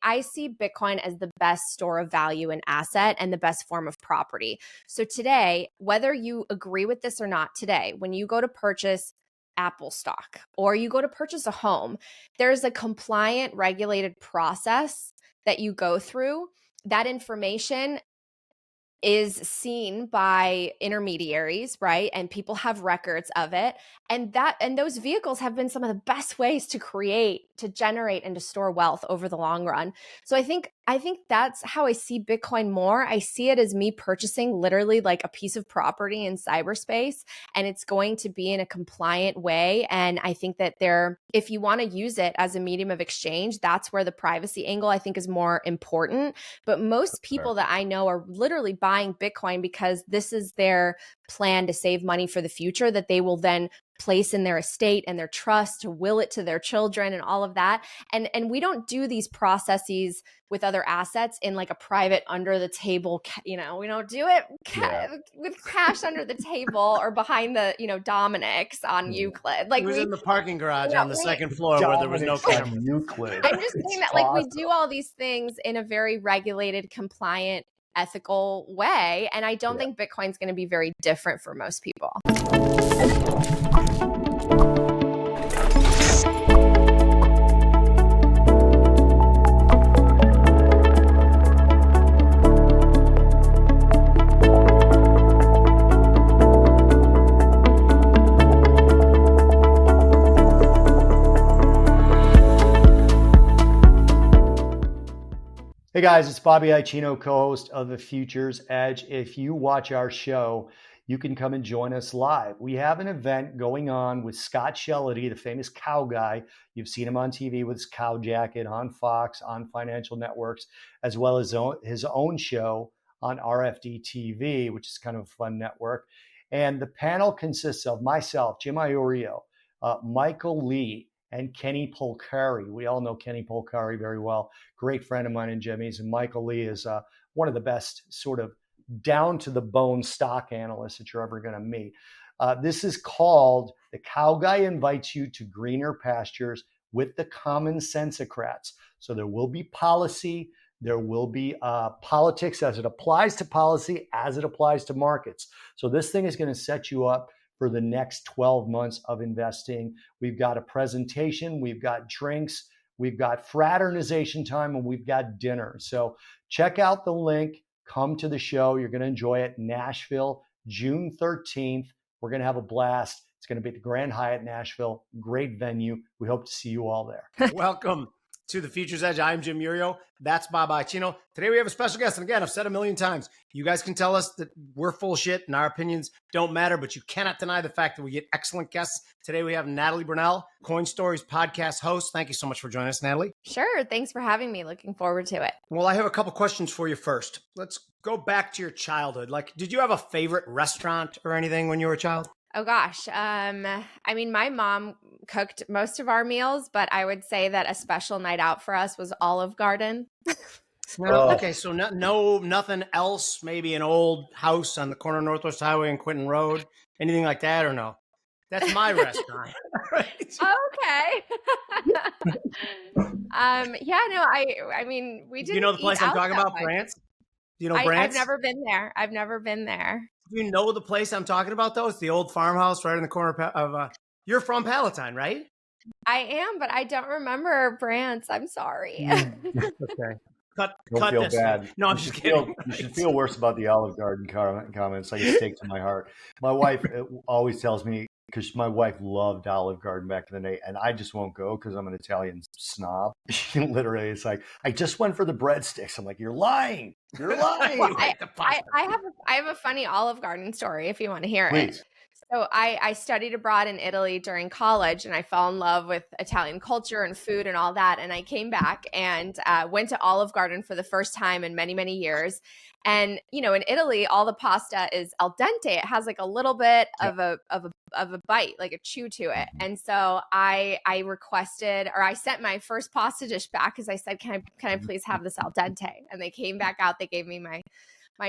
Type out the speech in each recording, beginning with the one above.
I see Bitcoin as the best store of value and asset and the best form of property. So today, whether you agree with this or not today, when you go to purchase Apple stock or you go to purchase a home, there's a compliant, regulated process that you go through. That information is seen by intermediaries, right? And people have records of it. And those vehicles have been some of the best ways to generate and to store wealth over the long run. So I think that's how I see Bitcoin more. I see it as me purchasing literally like a piece of property in cyberspace, and it's going to be in a compliant way. And I think that if you want to use it as a medium of exchange, that's where the privacy angle I think is more important. But most people that I know are literally buying Bitcoin because this is their plan to save money for the future that they will then place in their estate and their trust to will it to their children and all of that. And we don't do these processes with other assets in like a private under the table, we don't do it with cash under the table or behind the, Dominics on Euclid. Like it was in the parking garage on the second floor where there was no camera. Euclid. I'm just saying that like we do all these things in a very regulated, compliant, ethical way. And I don't think Bitcoin's going to be very different for most people. Hey guys, it's Bobby Icino, co-host of The Futures Edge. If you watch our show, you can come and join us live. We have an event going on with Scott Shellady, the famous cow guy. You've seen him on TV with his cow jacket on Fox, on financial networks, as well as his own show on RFD TV, which is kind of a fun network. And the panel consists of myself, Jim Iorio, Michael Lee, and Kenny Polcari. We all know Kenny Polcari very well. Great friend of mine and Jimmy's. And Michael Lee is one of the best sort of down to the bone stock analysts that you're ever going to meet. This is called The Cow Guy Invites You to Greener Pastures with the Common Sensocrats. So there will be policy. There will be politics as it applies to policy, as it applies to markets. So this thing is going to set you up for the next 12 months of investing. We've got a presentation, we've got drinks, we've got fraternization time, and we've got dinner. So check out the link, come to the show. You're going to enjoy it. Nashville, June 13th. We're going to have a blast. It's going to be at the Grand Hyatt Nashville. Great venue. We hope to see you all there. Welcome to The Futures Edge. I'm Jim Uriel. That's Bob Icino. Today we have a special guest. And again, I've said a million times, you guys can tell us that we're full of shit and our opinions don't matter, but you cannot deny the fact that we get excellent guests. Today we have Natalie Brunell, Coin Stories podcast host. Thank you so much for joining us, Natalie. Sure. Thanks for having me. Looking forward to it. Well, I have a couple questions for you first. Let's go back to your childhood. Like, did you have a favorite restaurant or anything when you were a child? Oh gosh. My mom cooked most of our meals, but I would say that a special night out for us was Olive Garden. Okay, so nothing else, maybe an old house on the corner of Northwest Highway and Quinton Road, anything like that, or no? That's my restaurant. Right? Okay. We didn't. You know the place I'm talking about, Brant's? Do you know Brant's? I've never been there. Do you know the place I'm talking about, though? It's the old farmhouse right in the corner of you're from Palatine, right? I am, but I don't remember Brant's. I'm sorry. Okay. Cut feel this. bad. No, I'm just kidding. You should feel worse about the Olive Garden comments. Like a stake to my heart. My wife always tells me, because my wife loved Olive Garden back in the day, and I just won't go because I'm an Italian snob. She literally is like, I just went for the breadsticks. I'm like, you're lying. You're lying. Well, I have a funny Olive Garden story if you want to hear Please. it. So I studied abroad in Italy during college, and I fell in love with Italian culture and food and all that. And I came back and went to Olive Garden for the first time in many, many years. And, in Italy, all the pasta is al dente. It has like a little bit of a bite, like a chew to it. And so I requested, or I sent my first pasta dish back because I said, can I please have this al dente? And they came back out. They gave me my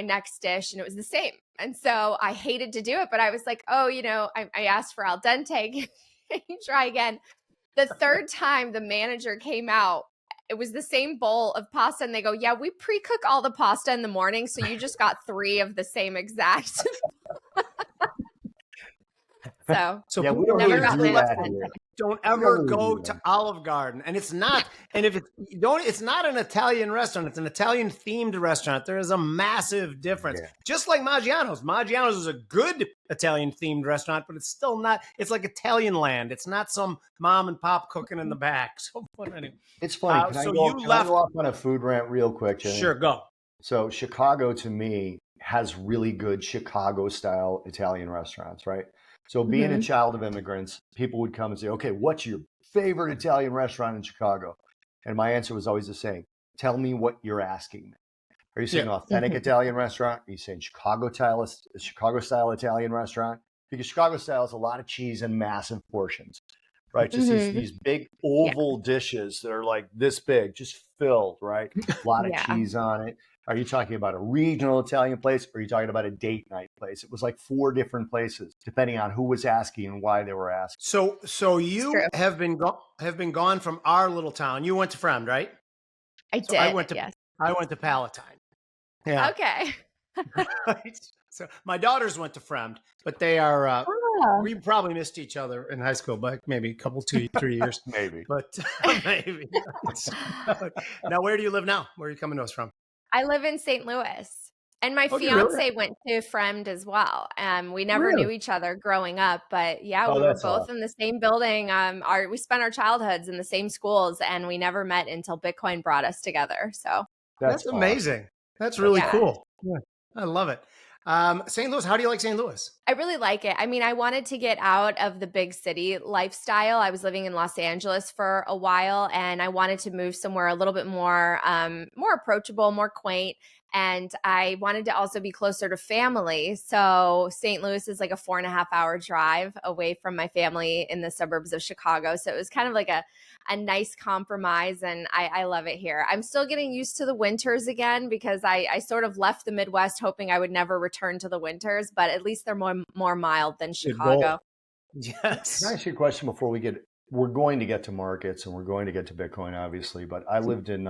next dish, and it was the same. And so I hated to do it, but I was like, I asked for al dente. Can you try again? The third time the manager came out it was the same bowl of pasta. And they go, yeah, we pre-cook all the pasta in the morning. So you just got 3 of the same exact. So yeah, we people don't never even got do my that upset. here. don't We ever don't really go do to that. Olive Garden. And it's not, and if you don't, it's not an Italian restaurant. It's an Italian themed restaurant. There is a massive difference. Yeah. Just like Maggiano's. Maggiano's is a good Italian themed restaurant, but it's still not, it's like Italian land. It's not some mom and pop cooking in the back. So, but anyway. It's funny. Can So I you left. go off on a food rant real quick, Jimmy? Sure, go. So Chicago to me has really good Chicago style Italian restaurants, right? So being a child of immigrants, people would come and say, okay, what's your favorite Italian restaurant in Chicago? And my answer was always the same. Tell me what you're asking me. Are you saying authentic Italian restaurant? Are you saying Chicago style Italian restaurant? Because Chicago style is a lot of cheese and massive portions, right? Just these big oval dishes that are like this big, just filled, right? A lot of cheese on it. Are you talking about a regional Italian place, or are you talking about a date night place? It was like 4 different places, depending on who was asking and why they were asking. So you have been gone from our little town. You went to Fremd, right? I So did. I went to Palatine. Yeah. Okay. Right. So my daughters went to Fremd, but they are. We probably missed each other in high school by maybe a couple, 2-3 years. Maybe. But maybe. Now, where do you live now? Where are you coming to us from? I live in St. Louis. And my Okay, fiance really? went to Fremd as well. We never knew each other growing up, but yeah, Oh, we were that's both awesome. in the same building. We spent our childhoods in the same schools, and we never met until Bitcoin brought us together. So That's awesome. amazing. That's really Yeah. cool. Yeah, I love it. St. Louis, how do you like St. Louis? I really like it. I mean, I wanted to get out of the big city lifestyle. I was living in Los Angeles for a while, and I wanted to move somewhere a little bit more, more approachable, more quaint. And I wanted to also be closer to family. So St. Louis is like a 4.5-hour drive away from my family in the suburbs of Chicago. So it was kind of like a nice compromise, and I love it here. I'm still getting used to the winters again because I sort of left the Midwest hoping I would never return to the winters, but at least they're more mild than Chicago. Yes. Can I ask you a question before we're going to get to markets and we're going to get to Bitcoin, obviously, but I lived in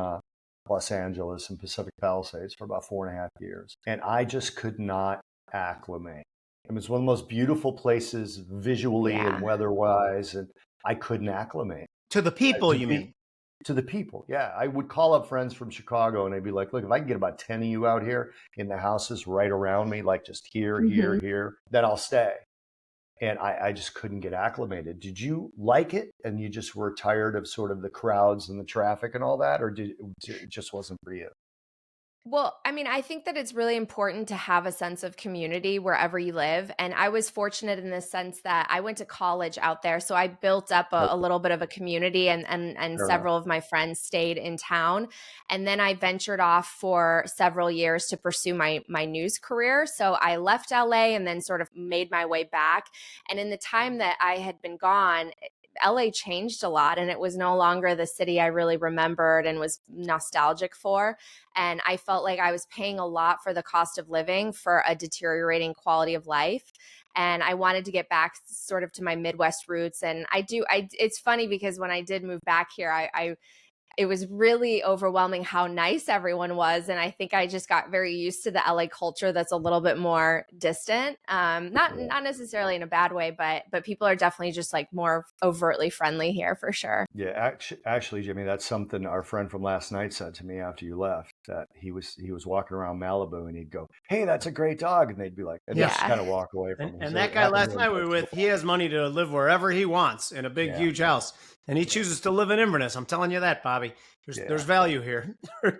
Los Angeles and Pacific Palisades for about 4.5 years, and I just could not acclimate. It was one of the most beautiful places visually and weather-wise, and I couldn't acclimate. To the people, you mean? To the people, yeah. I would call up friends from Chicago, and they'd be like, look, if I can get about 10 of you out here in the houses right around me, like just here, then I'll stay. And I just couldn't get acclimated. Did you like it and you just were tired of sort of the crowds and the traffic and all that, or it just wasn't for you? Well, I mean, I think that it's really important to have a sense of community wherever you live. And I was fortunate in the sense that I went to college out there. So I built up a little bit of a community, and several of my friends stayed in town. And then I ventured off for several years to pursue my news career. So I left LA and then sort of made my way back. And in the time that I had been gone, LA changed a lot, and it was no longer the city I really remembered and was nostalgic for. And I felt like I was paying a lot for the cost of living for a deteriorating quality of life. And I wanted to get back sort of to my Midwest roots. And it's funny because when I did move back here, it was really overwhelming how nice everyone was. And I think I just got very used to the LA culture that's a little bit more distant. Not necessarily in a bad way, but people are definitely just like more overtly friendly here for sure. Yeah, actually, Jimmy, that's something our friend from last night said to me after you left, that he was walking around Malibu and he'd go, hey, that's a great dog. And they'd be like, and just kind of walk away from him. And that guy last night we were with, he has money to live wherever he wants in a big, huge house. And he chooses to live in Inverness. I'm telling you that, Bobby. There's value here.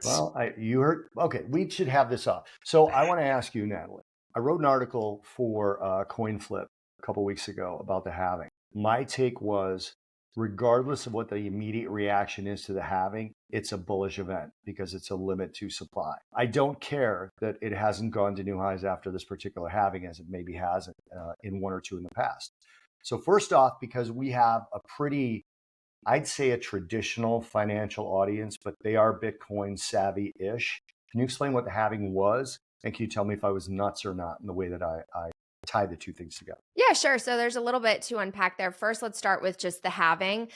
Well, you heard. Okay, we should have this up. So I want to ask you, Natalie. I wrote an article for CoinFlip a couple weeks ago about the halving. My take was, regardless of what the immediate reaction is to the halving, it's a bullish event because it's a limit to supply. I don't care that it hasn't gone to new highs after this particular halving, as it maybe hasn't in one or two in the past. So first off, because we have a pretty, I'd say, a traditional financial audience, but they are Bitcoin savvy-ish. Can you explain what the halving was? And can you tell me if I was nuts or not in the way that I tie the two things together? Yeah, sure. So there's a little bit to unpack there. First, let's start with just the halving.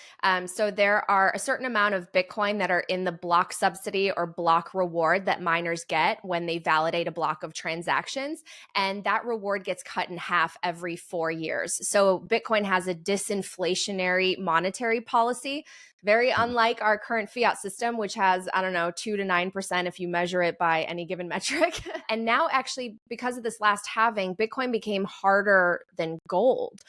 So there are a certain amount of Bitcoin that are in the block subsidy or block reward that miners get when they validate a block of transactions. And that reward gets cut in half every 4 years. So Bitcoin has a disinflationary monetary policy, very unlike our current fiat system, which has, I don't know, 2 to 9% if you measure it by any given metric. And now, actually, because of this last halving, Bitcoin became harder than gold,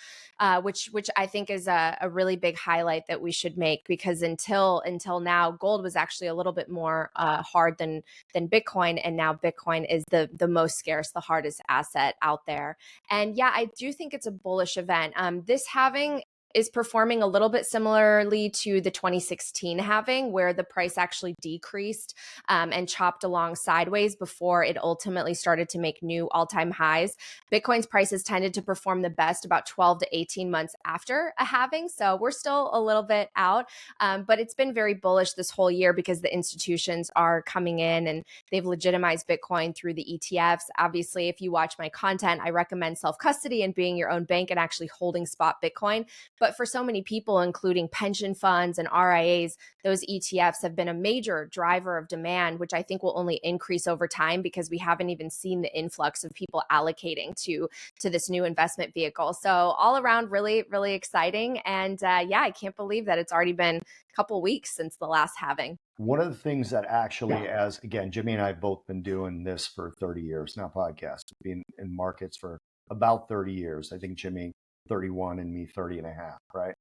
which I think is a really big highlight that we should make, because until now, gold was actually a little bit more hard than Bitcoin, and now Bitcoin is the most scarce, the hardest asset out there. And yeah, I do think it's a bullish event. This halving is performing a little bit similarly to the 2016 halving, where the price actually decreased and chopped along sideways before it ultimately started to make new all-time highs. Bitcoin's prices tended to perform the best about 12 to 18 months after a halving, so we're still a little bit out, but it's been very bullish this whole year because the institutions are coming in and they've legitimized Bitcoin through the ETFs. Obviously, if you watch my content, I recommend self-custody and being your own bank and actually holding spot Bitcoin. But for so many people, including pension funds and RIAs, those ETFs have been a major driver of demand, which I think will only increase over time because we haven't even seen the influx of people allocating to this new investment vehicle. So all around, really, really exciting. And yeah, I can't believe that it's already been a couple weeks since the last halving. One of the things that actually, as again, Jimmy and I have both been doing this for 30 years, not podcasts, been in markets for about 30 years. I think Jimmy 31 and me 30 and a half, right?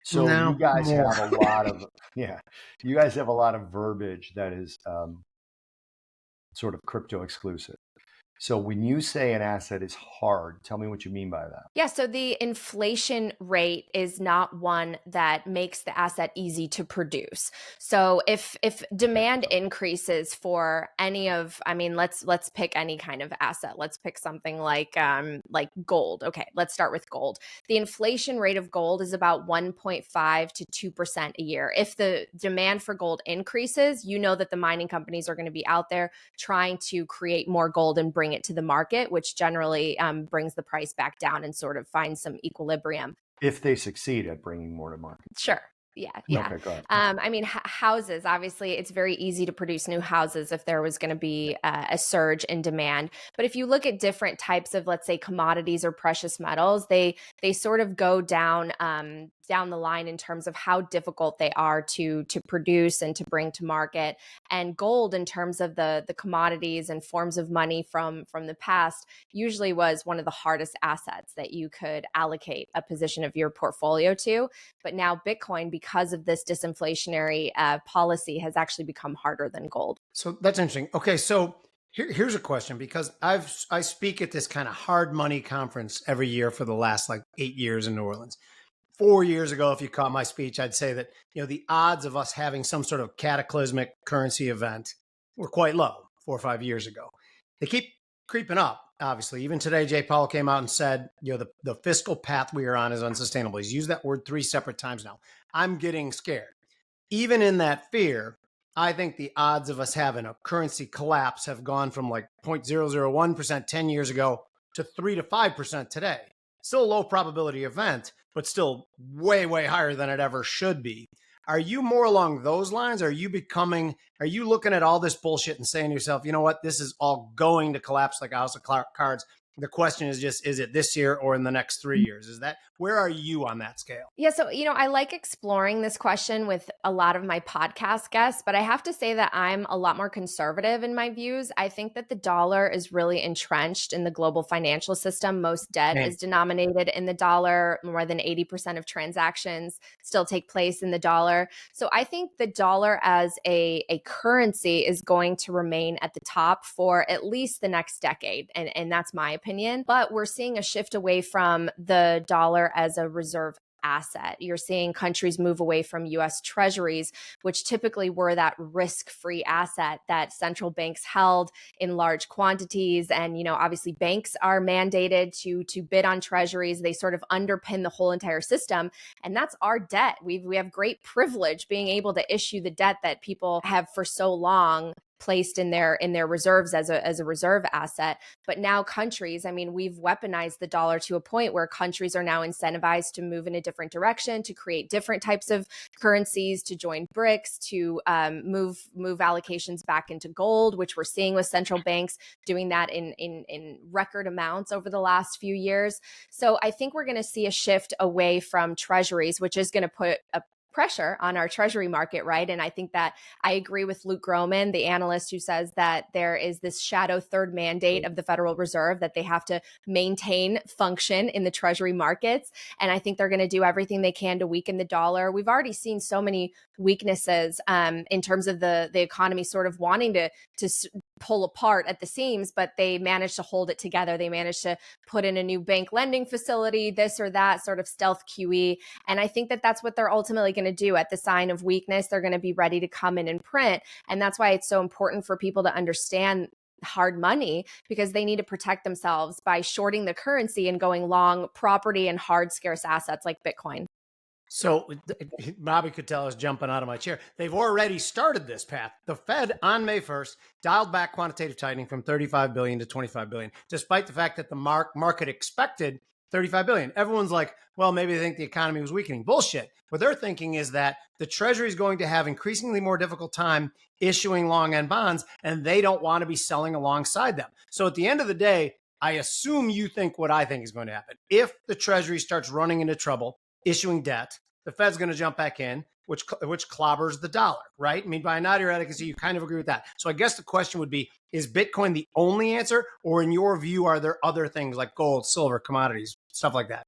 So No, you guys more. have a lot of, you guys have a lot of verbiage that is sort of crypto exclusive. So when you say an asset is hard, tell me what you mean by that. Yeah, so the inflation rate is not one that makes the asset easy to produce. So if demand increases for any of, I mean, let's pick any kind of asset. Let's pick something like gold. Okay, let's start with gold. The inflation rate of gold is about 1.5 to 2% a year. If the demand for gold increases, you know that the mining companies are going to be out there trying to create more gold and bring it to the market, which generally brings the price back down and sort of finds some equilibrium. If they succeed at bringing more to market. Sure. Yeah. Okay, go ahead. I mean, houses, obviously, it's very easy to produce new houses if there was going to be a surge in demand. But if you look at different types of, let's say, commodities or precious metals, they sort of go down the line in terms of how difficult they are to produce and to bring to market. And gold, in terms of the commodities and forms of money from the past, usually was one of the hardest assets that you could allocate a position of your portfolio to. But now Bitcoin, because of this disinflationary policy, has actually become harder than gold. So that's interesting. Okay, so here's a question, because I speak at this kind of hard money conference every year for the last like 8 years in New Orleans. 4 years ago, if you caught my speech, I'd say that, the odds of us having some sort of cataclysmic currency event were quite low 4 or 5 years ago. They keep creeping up, obviously. Even today, Jay Powell came out and said, the fiscal path we are on is unsustainable. He's used that word 3 separate times now. I'm getting scared. Even in that fear, I think the odds of us having a currency collapse have gone from like 0.001% 10 years ago to 3 to 5% today. Still a low probability event, but still way, way higher than it ever should be. Are you more along those lines? Are you looking at all this bullshit and saying to yourself, you know what, this is all going to collapse like a house of cards? The question is just, is it this year or in the next 3 years? Where are you on that scale? Yeah, so, I like exploring this question with a lot of my podcast guests, but I have to say that I'm a lot more conservative in my views. I think that the dollar is really entrenched in the global financial system. Most debt is denominated in the dollar. More than 80% of transactions still take place in the dollar. So I think the dollar as a currency is going to remain at the top for at least the next decade. And that's my opinion. But we're seeing a shift away from the dollar as a reserve asset. You're seeing countries move away from US treasuries, which typically were that risk-free asset that central banks held in large quantities. And, obviously banks are mandated to bid on treasuries. They sort of underpin the whole entire system. And that's our debt. We have great privilege being able to issue the debt that people have for so long placed in their reserves as a reserve asset. But now countries, I mean, we've weaponized the dollar to a point where countries are now incentivized to move in a different direction, to create different types of currencies, to join BRICS, to move allocations back into gold, which we're seeing with central banks doing that in record amounts over the last few years. So I think we're going to see a shift away from treasuries, which is going to put a pressure on our treasury market, right? And I think that I agree with Luke Groman, the analyst, who says that there is this shadow third mandate of the Federal Reserve that they have to maintain function in the treasury markets. And I think they're going to do everything they can to weaken the dollar. We've already seen so many weaknesses in terms of the economy sort of wanting to pull apart at the seams, but they managed to hold it together. They managed to put in a new bank lending facility, this or that sort of stealth QE. And I think that that's what they're ultimately going to do. At the sign of weakness, they're going to be ready to come in and print. And that's why it's so important for people to understand hard money, because they need to protect themselves by shorting the currency and going long property and hard scarce assets like Bitcoin. So Bobby could tell us jumping out of my chair. They've already started this path. The Fed on May 1st dialed back quantitative tightening from 35 billion to 25 billion, despite the fact that the market expected 35 billion. Everyone's like, well, maybe they think the economy was weakening. Bullshit. What they're thinking is that the Treasury is going to have increasingly more difficult time issuing long end bonds, and they don't want to be selling alongside them. So at the end of the day, I assume you think what I think is going to happen. If the Treasury starts running into trouble, issuing debt, the Fed's going to jump back in, which clobbers the dollar, right? I mean, by not eradicacy, you kind of agree with that. So I guess the question would be, is Bitcoin the only answer? Or in your view, are there other things like gold, silver, commodities, stuff like that?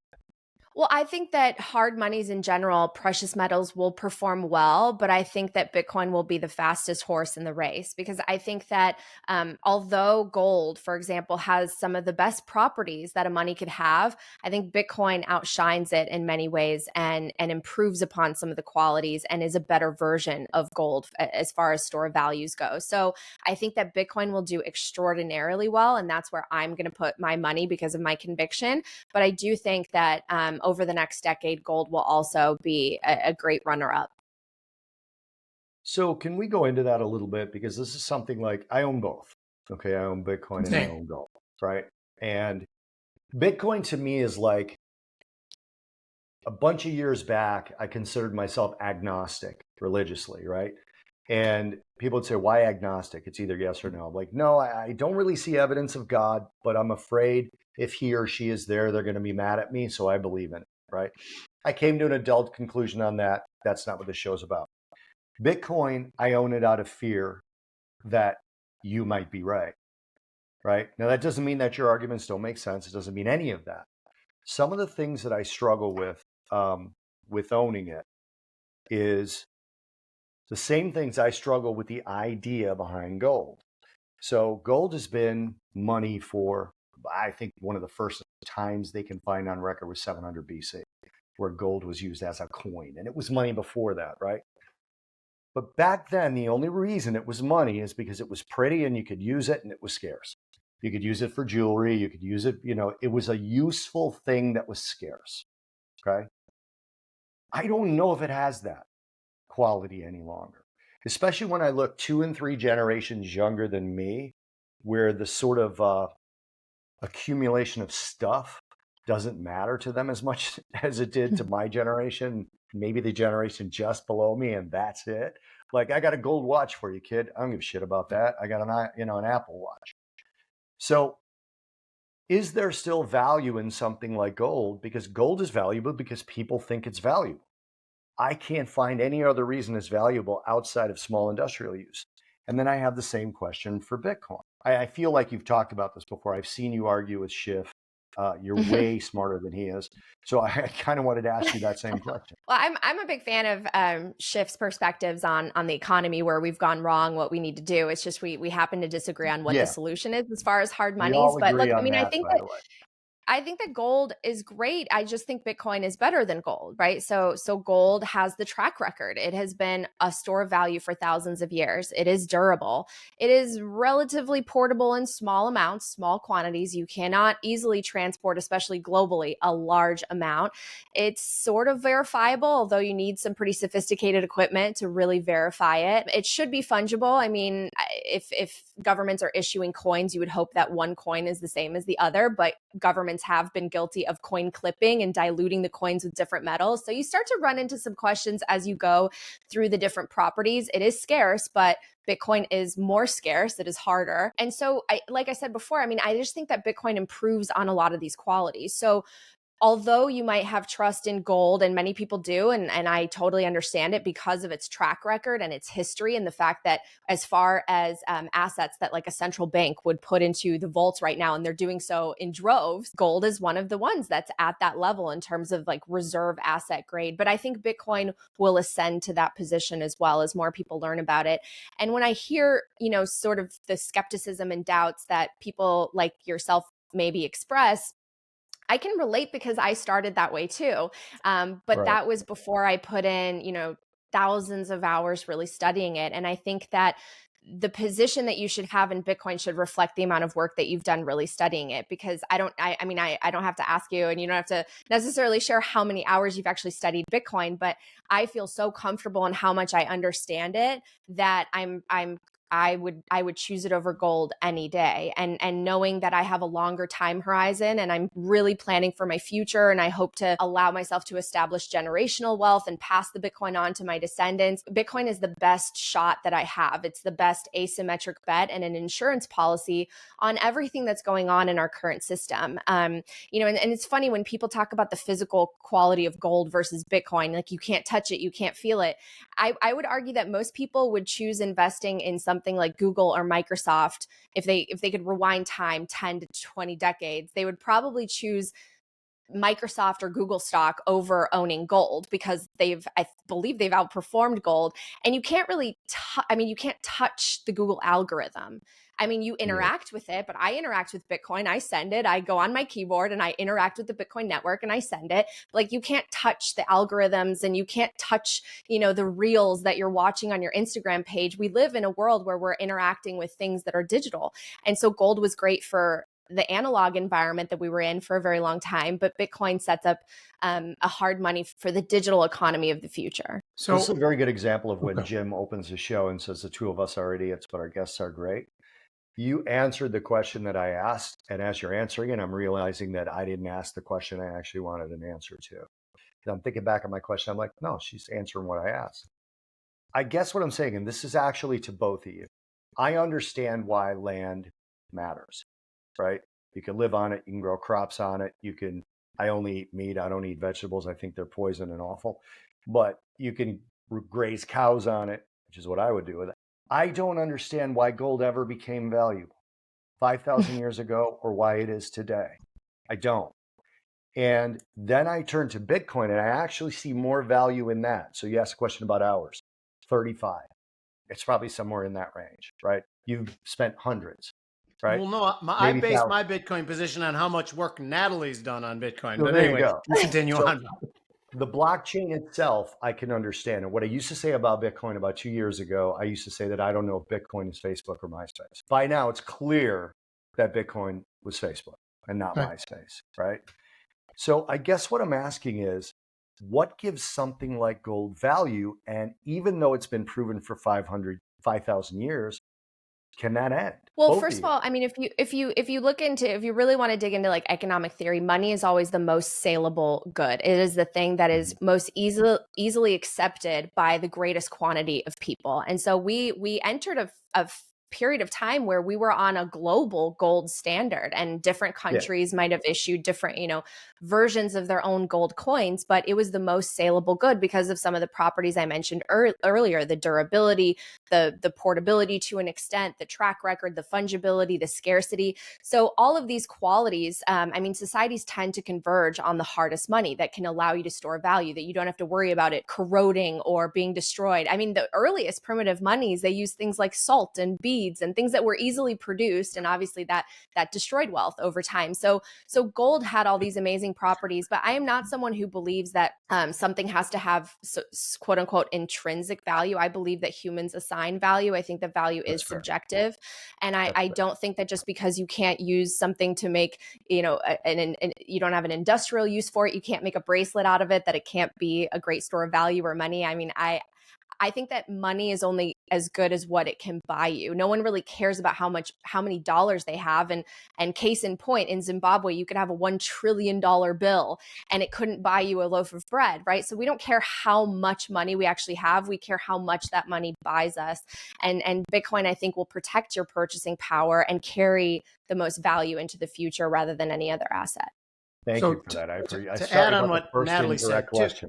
Well, I think that hard monies in general, precious metals will perform well, but I think that Bitcoin will be the fastest horse in the race, because I think that although gold, for example, has some of the best properties that a money could have, I think Bitcoin outshines it in many ways and improves upon some of the qualities and is a better version of gold as far as store of values go. So I think that Bitcoin will do extraordinarily well, and that's where I'm going to put my money because of my conviction. But I do think that over the next decade, gold will also be a great runner-up. So can we go into that a little bit? Because this is something like, I own both. Okay, I own Bitcoin and I own gold, right? And Bitcoin to me is like, a bunch of years back, I considered myself agnostic religiously, right? And people would say, why agnostic? It's either yes or no. I'm like, no, I don't really see evidence of God, but I'm afraid if he or she is there, they're going to be mad at me. So I believe in it, right? I came to an adult conclusion on that. That's not what this show's about. Bitcoin, I own it out of fear that you might be right, right? Now, that doesn't mean that your arguments don't make sense. It doesn't mean any of that. Some of the things that I struggle with owning it is the same things I struggle with the idea behind gold. So gold has been money for, I think one of the first times they can find on record was 700 BC, where gold was used as a coin. And it was money before that, right? But back then, the only reason it was money is because it was pretty and you could use it and it was scarce. You could use it for jewelry. You could use it, it was a useful thing that was scarce, okay? I don't know if it has that quality any longer, especially when I look 2 and 3 generations younger than me, where the sort of accumulation of stuff doesn't matter to them as much as it did to my generation, maybe the generation just below me, and that's it. Like, I got a gold watch for you, kid. I don't give a shit about that. I got an Apple Watch. So is there still value in something like gold? Because gold is valuable because people think it's valuable. I can't find any other reason it's valuable outside of small industrial use. And then I have the same question for Bitcoin. I feel like you've talked about this before. I've seen you argue with Schiff. You're way smarter than he is. So I kind of wanted to ask you that same question. Well, I'm a big fan of Schiff's perspectives on the economy, where we've gone wrong, what we need to do. It's just we happen to disagree on what the solution is as far as hard monies. But look, I mean, I think that gold is great. I just think Bitcoin is better than gold, right? So gold has the track record. It has been a store of value for thousands of years. It is durable. It is relatively portable in small amounts, small quantities. You cannot easily transport, especially globally, a large amount. It's sort of verifiable, although you need some pretty sophisticated equipment to really verify it. It should be fungible. I mean, if governments are issuing coins, you would hope that one coin is the same as the other, but governments have been guilty of coin clipping and diluting the coins with different metals. So you start to run into some questions as you go through the different properties. It is scarce, but Bitcoin is more scarce. It is harder. And so like I said before, I mean, I just think that Bitcoin improves on a lot of these qualities. So although you might have trust in gold, and many people do, and I totally understand it because of its track record and its history, and the fact that as far as assets that like a central bank would put into the vaults right now, and they're doing so in droves, gold is one of the ones that's at that level in terms of like reserve asset grade. But I think Bitcoin will ascend to that position as well as more people learn about it. And when I hear, sort of the skepticism and doubts that people like yourself maybe express, I can relate because I started that way too. But Right. that was before I put in, thousands of hours really studying it. And I think that the position that you should have in Bitcoin should reflect the amount of work that you've done really studying it. Because I don't have to ask you, and you don't have to necessarily share how many hours you've actually studied Bitcoin, but I feel so comfortable in how much I understand it that I would choose it over gold any day. And knowing that I have a longer time horizon and I'm really planning for my future, and I hope to allow myself to establish generational wealth and pass the Bitcoin on to my descendants, Bitcoin is the best shot that I have. It's the best asymmetric bet and an insurance policy on everything that's going on in our current system. And it's funny when people talk about the physical quality of gold versus Bitcoin, like you can't touch it, you can't feel it. I would argue that most people would choose investing in something like Google or Microsoft. If they could rewind time 10 to 20 decades, they would probably choose Microsoft or Google stock over owning gold because I believe they've outperformed gold. And you can't really, you can't touch the Google algorithm. I mean, you interact with it, but I interact with Bitcoin. I send it. I go on my keyboard and I interact with the Bitcoin network and I send it. Like you can't touch the algorithms and you can't touch, the reels that you're watching on your Instagram page. We live in a world where we're interacting with things that are digital. And so gold was great for the analog environment that we were in for a very long time, but Bitcoin sets up a hard money for the digital economy of the future. So this is a very good example of when Jim opens the show and says the two of us are idiots, but our guests are great. You answered the question that I asked, and as you're answering it, I'm realizing that I didn't ask the question I actually wanted an answer to. And I'm thinking back on my question. I'm like, no, she's answering what I asked. I guess what I'm saying, and this is actually to both of you, I understand why land matters, right? You can live on it. You can grow crops on it. I only eat meat. I don't eat vegetables. I think they're poison and awful. But you can graze cows on it, which is what I would do with it. I don't understand why gold ever became valuable 5,000 years ago or why it is today. I don't. And then I turn to Bitcoin and I actually see more value in that. So you asked a question about hours, 35. It's probably somewhere in that range, right? You've spent hundreds, right? Well, no, I base my Bitcoin position on how much work Natalie's done on Bitcoin. So but there anyway, you go. Continue on. The blockchain itself, I can understand. And what I used to say about Bitcoin about 2 years ago, I used to say that I don't know if Bitcoin is Facebook or MySpace. By now, it's clear that Bitcoin was Facebook and not MySpace, right? So I guess what I'm asking is, what gives something like gold value? And even though it's been proven for 5,000 years, can that end? Well, first of all, I mean, if you really want to dig into like economic theory, money is always the most saleable good. It is the thing that is most easily accepted by the greatest quantity of people. And so we entered a period of time where we were on a global gold standard, and different countries might have issued different, versions of their own gold coins, but it was the most saleable good because of some of the properties I mentioned earlier, the durability, the portability to an extent, the track record, the fungibility, the scarcity. So all of these qualities, societies tend to converge on the hardest money that can allow you to store value, that you don't have to worry about it corroding or being destroyed. I mean, the earliest primitive monies, they used things like salt and beads and things that were easily produced, and obviously that destroyed wealth over time. So gold had all these amazing properties, but I am not someone who believes that something has to have quote unquote intrinsic value. I believe that humans assign value. I think that value is subjective. And I don't think that just because you can't use something to make, you don't have an industrial use for it, you can't make a bracelet out of it, that it can't be a great store of value or money. I mean, I think that money is only as good as what it can buy you. No one really cares about how many dollars they have. And case in point, in Zimbabwe, you could have a $1 trillion bill and it couldn't buy you a loaf of bread, right? So we don't care how much money we actually have. We care how much that money buys us. And Bitcoin, I think, will protect your purchasing power and carry the most value into the future rather than any other asset. Thank So you for that. to add on what Natalie said, question.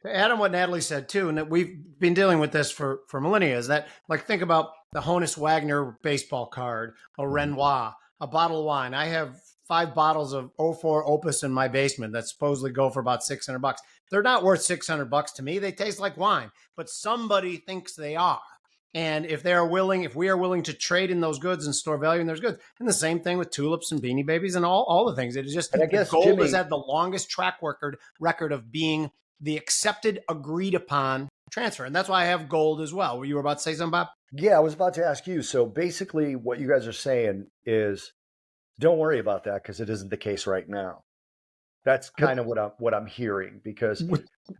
To add on what Natalie said too, and that we've been dealing with this for millennia, is that, like, think about the Honus Wagner baseball card, a Renoir, a bottle of wine. I have 5 bottles of '04 Opus in my basement that supposedly go for about $600. They're not worth $600 to me. They taste like wine, but somebody thinks they are. And if we are willing to trade in those goods and store value in those goods, and the same thing with tulips and Beanie Babies and all the things. It is just, and I guess gold Jimmy, has had the longest track record of being the accepted, agreed upon transfer. And that's why I have gold as well. Were you about to say something, Bob? Yeah, I was about to ask you. So basically what you guys are saying is don't worry about that because it isn't the case right now. That's kind of what I'm hearing, because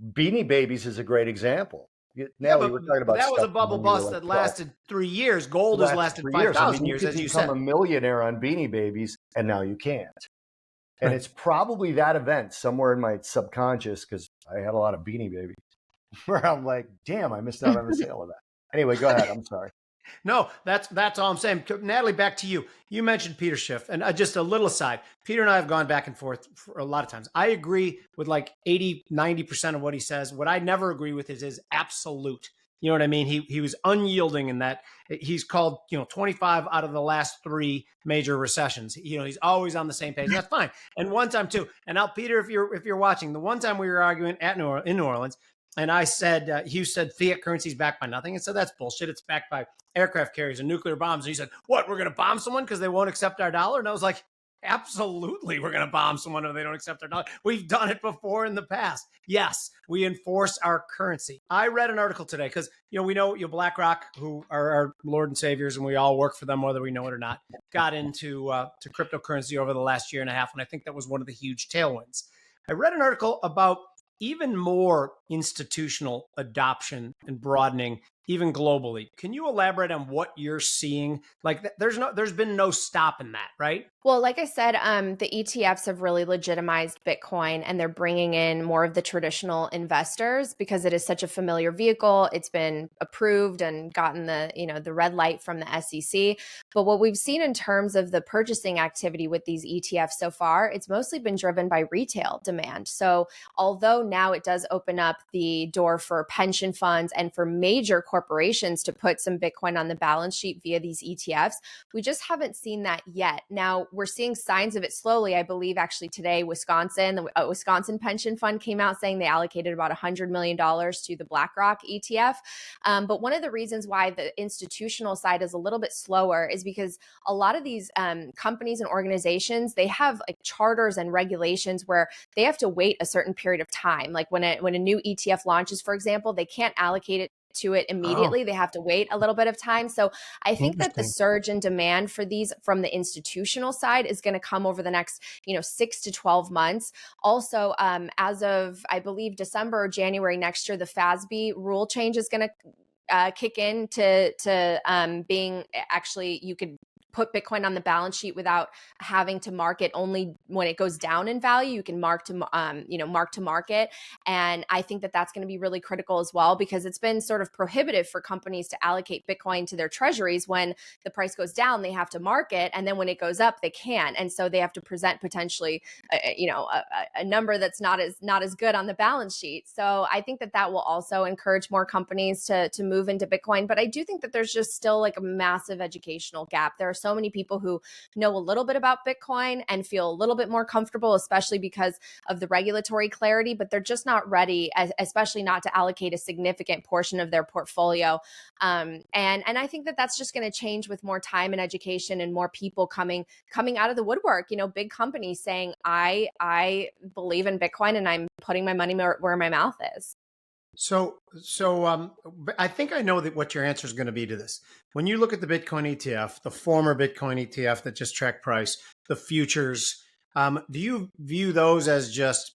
Beanie Babies is a great example. Natalie, we're talking about that was a bubble bust that lasted 3 years. Gold has lasted 5,000 years, as you said. You become a millionaire on Beanie Babies, and now you can't. And it's probably that event somewhere in my subconscious, because I had a lot of Beanie Babies, where I'm like, damn, I missed out on the sale of that. Anyway, go ahead. I'm sorry. No, that's all I'm saying. Natalie, back to you. You mentioned Peter Schiff, and just a little aside. Peter and I have gone back and forth for a lot of times. I agree with like 80, 90% of what he says. What I never agree with is his absolute. You know what I mean? He was unyielding in that he's called, 25 out of the last 3 major recessions. He's always on the same page. That's fine. And one time too. And now, Peter, if you're watching, the one time we were arguing in New Orleans, and I said, Hugh said fiat currency is backed by nothing. And said, that's bullshit. It's backed by aircraft carriers and nuclear bombs. And he said, what, we're going to bomb someone because they won't accept our dollar? And I was like, absolutely, we're going to bomb someone if they don't accept our dollar. We've done it before in the past. Yes, we enforce our currency. I read an article today because, we know BlackRock, who are our Lord and Saviors, and we all work for them, whether we know it or not, got into to cryptocurrency over the last year and a half. And I think that was one of the huge tailwinds. I read an article about even more institutional adoption and broadening, even globally. Can you elaborate on what you're seeing? Like, there's been no stop in that, right? Well, like I said, the ETFs have really legitimized Bitcoin, and they're bringing in more of the traditional investors because it is such a familiar vehicle. It's been approved and gotten the red light from the SEC. But what we've seen in terms of the purchasing activity with these ETFs so far, it's mostly been driven by retail demand. So although now it does open up the door for pension funds and for major corporations to put some Bitcoin on the balance sheet via these ETFs, we just haven't seen that yet. Now, we're seeing signs of it slowly. I believe actually today, the Wisconsin pension fund came out saying they allocated about $100 million to the BlackRock ETF. But one of the reasons why the institutional side is a little bit slower is because a lot of these companies and organizations, they have like charters and regulations where they have to wait a certain period of time. Like when a new ETF launches, for example, they can't allocate it to it immediately. They have to wait a little bit of time. So I think that the surge in demand for these from the institutional side is going to come over the next, 6 to 12 months. Also, as of, I believe, December or January next year, the FASB rule change is going to kick in to being actually, you could put Bitcoin on the balance sheet without having to mark it only when it goes down in value. You can mark to market. And I think that that's going to be really critical as well, because it's been sort of prohibitive for companies to allocate Bitcoin to their treasuries. When the price goes down, they have to mark it. And then when it goes up, they can't. And so they have to present potentially, a number that's not as good on the balance sheet. So I think that will also encourage more companies to move into Bitcoin. But I do think that there's just still like a massive educational gap. There are so many people who know a little bit about Bitcoin and feel a little bit more comfortable, especially because of the regulatory clarity, but they're just not ready, especially not to allocate a significant portion of their portfolio. And I think that that's just going to change with more time and education and more people coming out of the woodwork, big companies saying, I believe in Bitcoin and I'm putting my money where my mouth is. So I think I know that what your answer is going to be to this. When you look at the Bitcoin ETF, the former Bitcoin ETF that just tracked price, the futures, Do you view those as just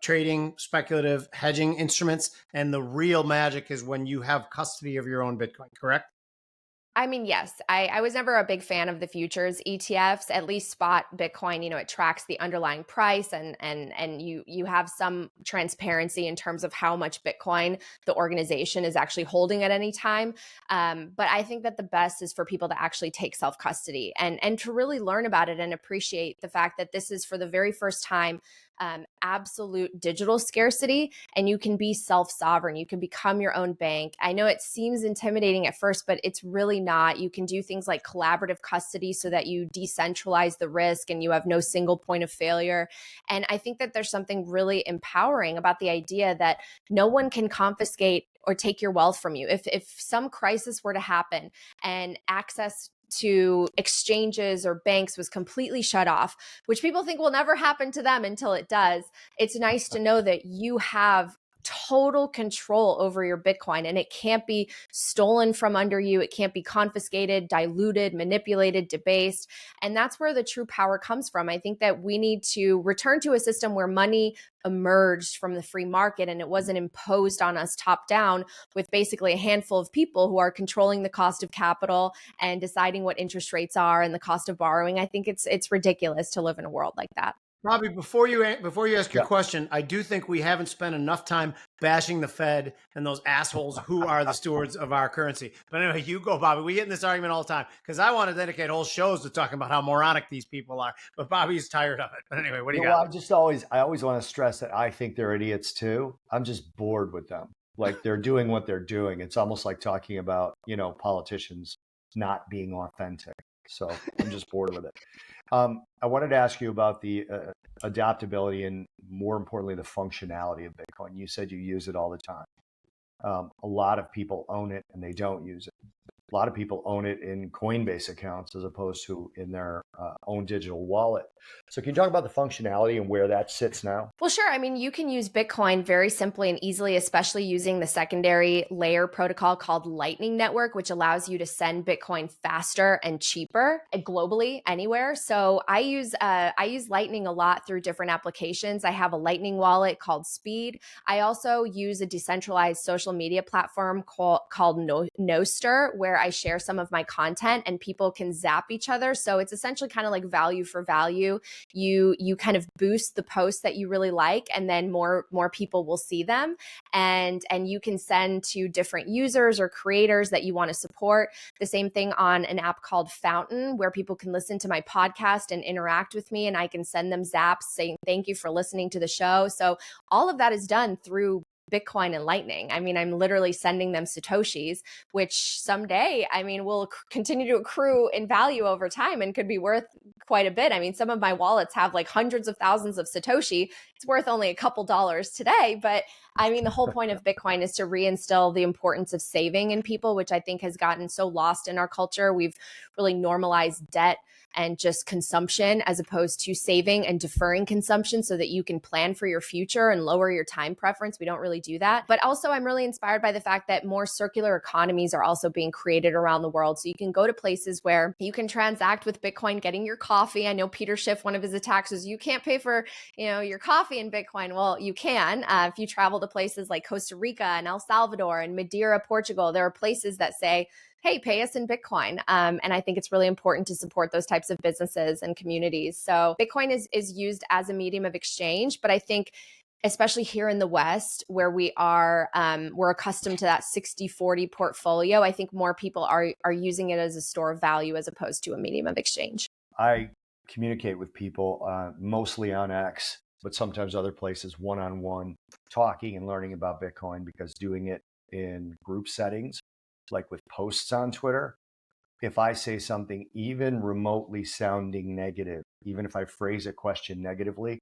trading, speculative, hedging instruments? And the real magic is when you have custody of your own Bitcoin, correct? I mean, yes, I was never a big fan of the futures ETFs, at least spot Bitcoin, it tracks the underlying price and you have some transparency in terms of how much Bitcoin the organization is actually holding at any time. But I think that the best is for people to actually take self-custody and to really learn about it and appreciate the fact that this is for the very first time absolute digital scarcity, and you can be self-sovereign. You can become your own bank. I know it seems intimidating at first, but it's really not. You can do things like collaborative custody so that you decentralize the risk and you have no single point of failure. And I think that there's something really empowering about the idea that no one can confiscate or take your wealth from you. If some crisis were to happen and access to exchanges or banks was completely shut off, which people think will never happen to them until it does, it's nice to know that you have total control over your Bitcoin and it can't be stolen from under you. It can't be confiscated, diluted, manipulated, debased. And that's where the true power comes from. I think that we need to return to a system where money emerged from the free market and it wasn't imposed on us top down with basically a handful of people who are controlling the cost of capital and deciding what interest rates are and the cost of borrowing. I think it's ridiculous to live in a world like that. Bobby, before you ask your Yeah. question, I do think we haven't spent enough time bashing the Fed and those assholes who are the stewards of our currency. But anyway, you go, Bobby. We get in this argument all the time because I want to dedicate whole shows to talking about how moronic these people are. But Bobby's tired of it. But anyway, what do you got? I always want to stress that I think they're idiots too. I'm just bored with them. Like they're doing what they're doing. It's almost like talking about, politicians not being authentic. So I'm just bored with it. I wanted to ask you about the adaptability and more importantly, the functionality of Bitcoin. You said you use it all the time. A lot of people own it and they don't use it. A lot of people own it in Coinbase accounts as opposed to in their own digital wallet. So can you talk about the functionality and where that sits now? Well, sure. I mean, you can use Bitcoin very simply and easily, especially using the secondary layer protocol called Lightning Network, which allows you to send Bitcoin faster and cheaper globally anywhere. So I use Lightning a lot through different applications. I have a Lightning wallet called Speed. I also use a decentralized social media platform called Noster, where I share some of my content and people can zap each other. So it's essentially kind of like value for value. You kind of boost the posts that you really like, and then more people will see them, and you can send to different users or creators that you want to support. The same thing on an app called Fountain, where people can listen to my podcast and interact with me, and I can send them zaps saying thank you for listening to the show. So all of that is done through Bitcoin and Lightning. I mean, I'm literally sending them Satoshis, which someday, I mean, will continue to accrue in value over time and could be worth quite a bit. I mean, some of my wallets have like hundreds of thousands of Satoshi. It's worth only a couple dollars today. But I mean, the whole point of Bitcoin is to reinstill the importance of saving in people, which I think has gotten so lost in our culture. We've really normalized debt and just consumption as opposed to saving and deferring consumption so that you can plan for your future and lower your time preference. We don't really do that. But also, I'm really inspired by the fact that more circular economies are also being created around the world. So you can go to places where you can transact with Bitcoin, getting your coffee. I know Peter Schiff, one of his attacks was you can't pay for your coffee in Bitcoin. Well, you can. If you travel to places like Costa Rica and El Salvador and Madeira, Portugal, there are places that say, hey, pay us in Bitcoin. And I think it's really important to support those types of businesses and communities. So Bitcoin is used as a medium of exchange, but I think especially here in the West, where we're accustomed to that 60-40 portfolio, I think more people are using it as a store of value as opposed to a medium of exchange. I communicate with people mostly on X, but sometimes other places one-on-one, talking and learning about Bitcoin, because doing it in group settings, like with posts on Twitter, if I say something even remotely sounding negative, even if I phrase a question negatively,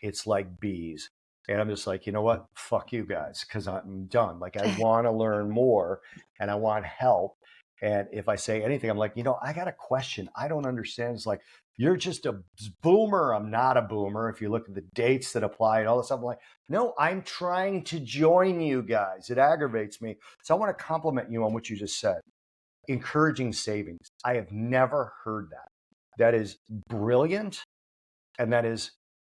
it's like bees. And I'm just like, you know what? Fuck you guys, because I'm done. Like, I want to learn more and I want help. And if I say anything, I'm like, I got a question. I don't understand. It's like, you're just a boomer. I'm not a boomer. If you look at the dates that apply and all this stuff, I'm like, no, I'm trying to join you guys. It aggravates me. So I want to compliment you on what you just said. Encouraging savings. I have never heard that. That is brilliant. And that is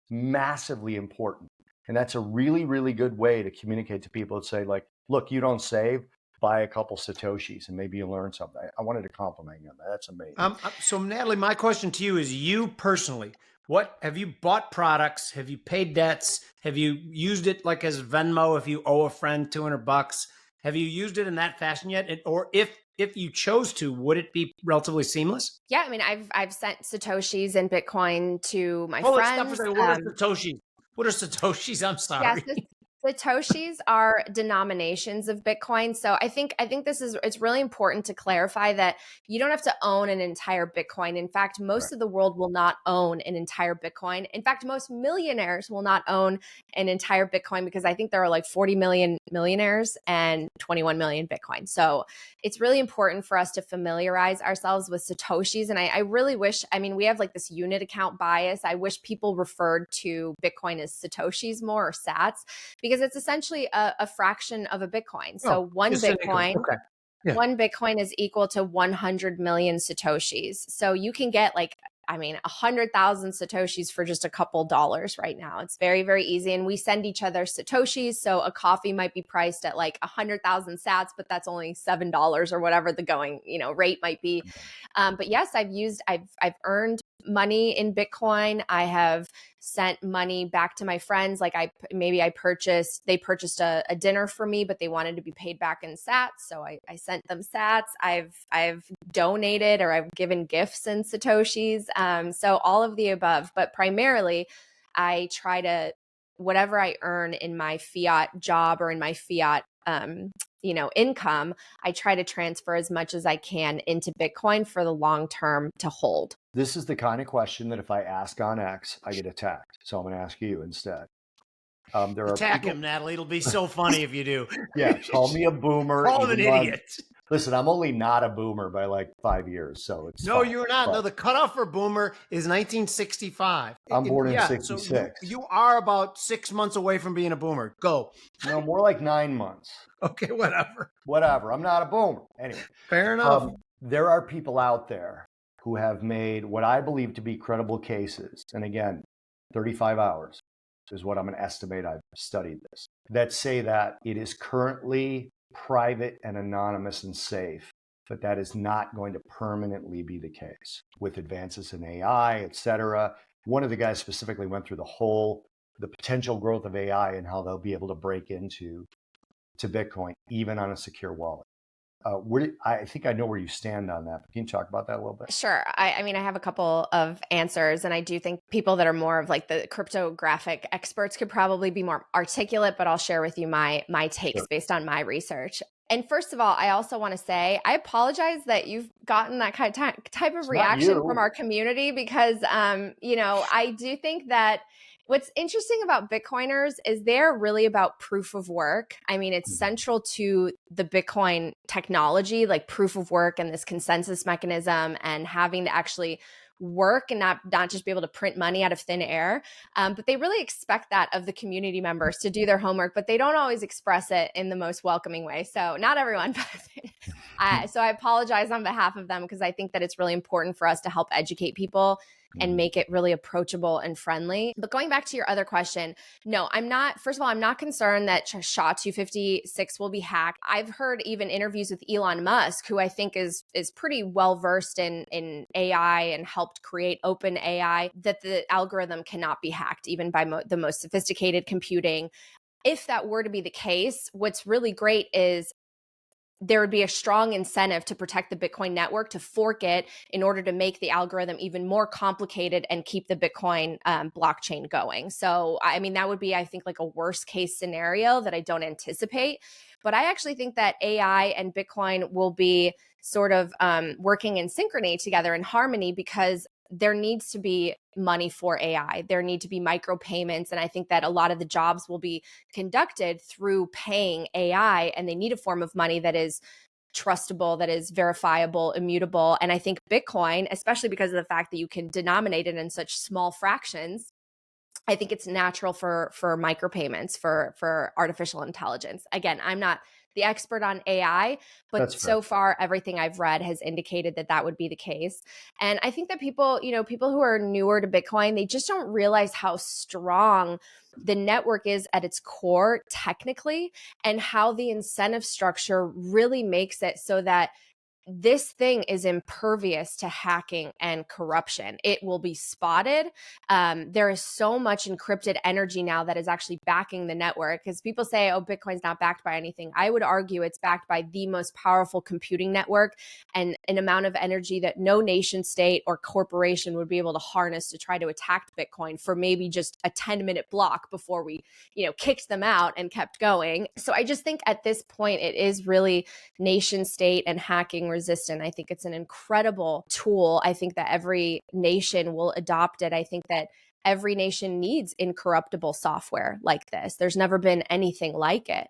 massively important. And that's a really, really good way to communicate to people and say, like, look, you don't save, buy a couple Satoshis and maybe you learn something. I wanted to compliment you on that. That's amazing. So Natalie, my question to you is, you personally, what have you bought products? Have you paid debts? Have you used it like as Venmo if you owe a friend $200? Have you used it in that fashion yet? Or if you chose to, would it be relatively seamless? Yeah, I mean, I've sent Satoshis and Bitcoin to my Well, let's stop friends. for a second. What are Satoshis? What are Satoshis? I'm Yes, sorry. Satoshis are denominations of Bitcoin. So I think it's really important to clarify that you don't have to own an entire Bitcoin. In fact, most of the world will not own an entire Bitcoin. In fact, most millionaires will not own an entire Bitcoin, because I think there are like 40 million millionaires and 21 million Bitcoin. So it's really important for us to familiarize ourselves with Satoshis. And I really wish, I mean, we have like this unit account bias. I wish people referred to Bitcoin as Satoshis more, or sats, because it's essentially a fraction of a Bitcoin. So one Bitcoin, okay. Yeah. one Bitcoin is equal to 100 million Satoshis. So you can get like, I mean, 100,000 Satoshis for just a couple dollars right now. It's very, very easy. And we send each other Satoshis. So a coffee might be priced at like 100,000 sats, but that's only $7 or whatever the going, rate might be. But yes, I've earned money in Bitcoin. I have sent money back to my friends. Like they purchased a dinner for me, but they wanted to be paid back in sats. So I sent them sats. I've donated, or I've given gifts in Satoshis. So all of the above, but primarily I try to, whatever I earn in my fiat job or in my fiat, income, I try to transfer as much as I can into Bitcoin for the long term to hold. This is the kind of question that if I ask on X, I get attacked. So I'm going to ask you instead. Attack him, Natalie. It'll be so funny if you do. Yeah, call me a boomer. Call him an idiot. Listen, I'm only not a boomer by like 5 years, so it's no, fine. you're not. No, the cutoff for boomer is 1965. I'm born in 66. So you are about 6 months away from being a boomer. Go. No, more like 9 months. Okay, whatever. I'm not a boomer. Anyway, fair enough. There are people out there who have made what I believe to be credible cases, and again, 35 hours is what I'm going to estimate. I've studied this, that say that it is currently private and anonymous and safe, but that is not going to permanently be the case with advances in AI, et cetera. One of the guys specifically went through the potential growth of AI and how they'll be able to break into Bitcoin, even on a secure wallet. I think I know where you stand on that, but can you talk about that a little bit? Sure. I mean, I have a couple of answers, and I do think people that are more of like the cryptographic experts could probably be more articulate, but I'll share with you my takes based on my research. And first of all, I also want to say, I apologize that you've gotten that kind of type of reaction from our community, because, I do think that what's interesting about Bitcoiners is they're really about proof of work. I mean, it's central to the Bitcoin technology, like proof of work and this consensus mechanism, and having to actually work and not just be able to print money out of thin air. But they really expect that of the community members to do their homework, but they don't always express it in the most welcoming way. So not everyone, but so I apologize on behalf of them, because I think that it's really important for us to help educate people and make it really approachable and friendly. But going back to your other question, no, I'm not. First of all, I'm not concerned that SHA-256 will be hacked. I've heard even interviews with Elon Musk, who I think is pretty well versed in AI and helped create open AI, that the algorithm cannot be hacked even by the most sophisticated computing. If that were to be the case, what's really great is there would be a strong incentive to protect the Bitcoin network, to fork it in order to make the algorithm even more complicated and keep the Bitcoin blockchain going. So, I mean, that would be, I think, like a worst case scenario that I don't anticipate. But I actually think that AI and Bitcoin will be sort of working in synchrony together, in harmony, because there needs to be money for AI. There need to be micropayments. And I think that a lot of the jobs will be conducted through paying AI, and they need a form of money that is trustable, that is verifiable, immutable. And I think Bitcoin, especially because of the fact that you can denominate it in such small fractions, I think it's natural for micropayments, for artificial intelligence. Again, I'm not the expert on AI, but That's so fair. far everything I've read has indicated that that would be the case. And I think that people, people who are newer to Bitcoin, they just don't realize how strong the network is at its core technically, and how the incentive structure really makes it so that this thing is impervious to hacking and corruption. It will be spotted. There is so much encrypted energy now that is actually backing the network, because people say, oh, Bitcoin's not backed by anything. I would argue it's backed by the most powerful computing network and an amount of energy that no nation state or corporation would be able to harness to try to attack Bitcoin for maybe just a 10-minute block before we, kicked them out and kept going. So I just think at this point, it is really nation state and hacking resistant. I think it's an incredible tool. I think that every nation will adopt it. I think that every nation needs incorruptible software like this. There's never been anything like it.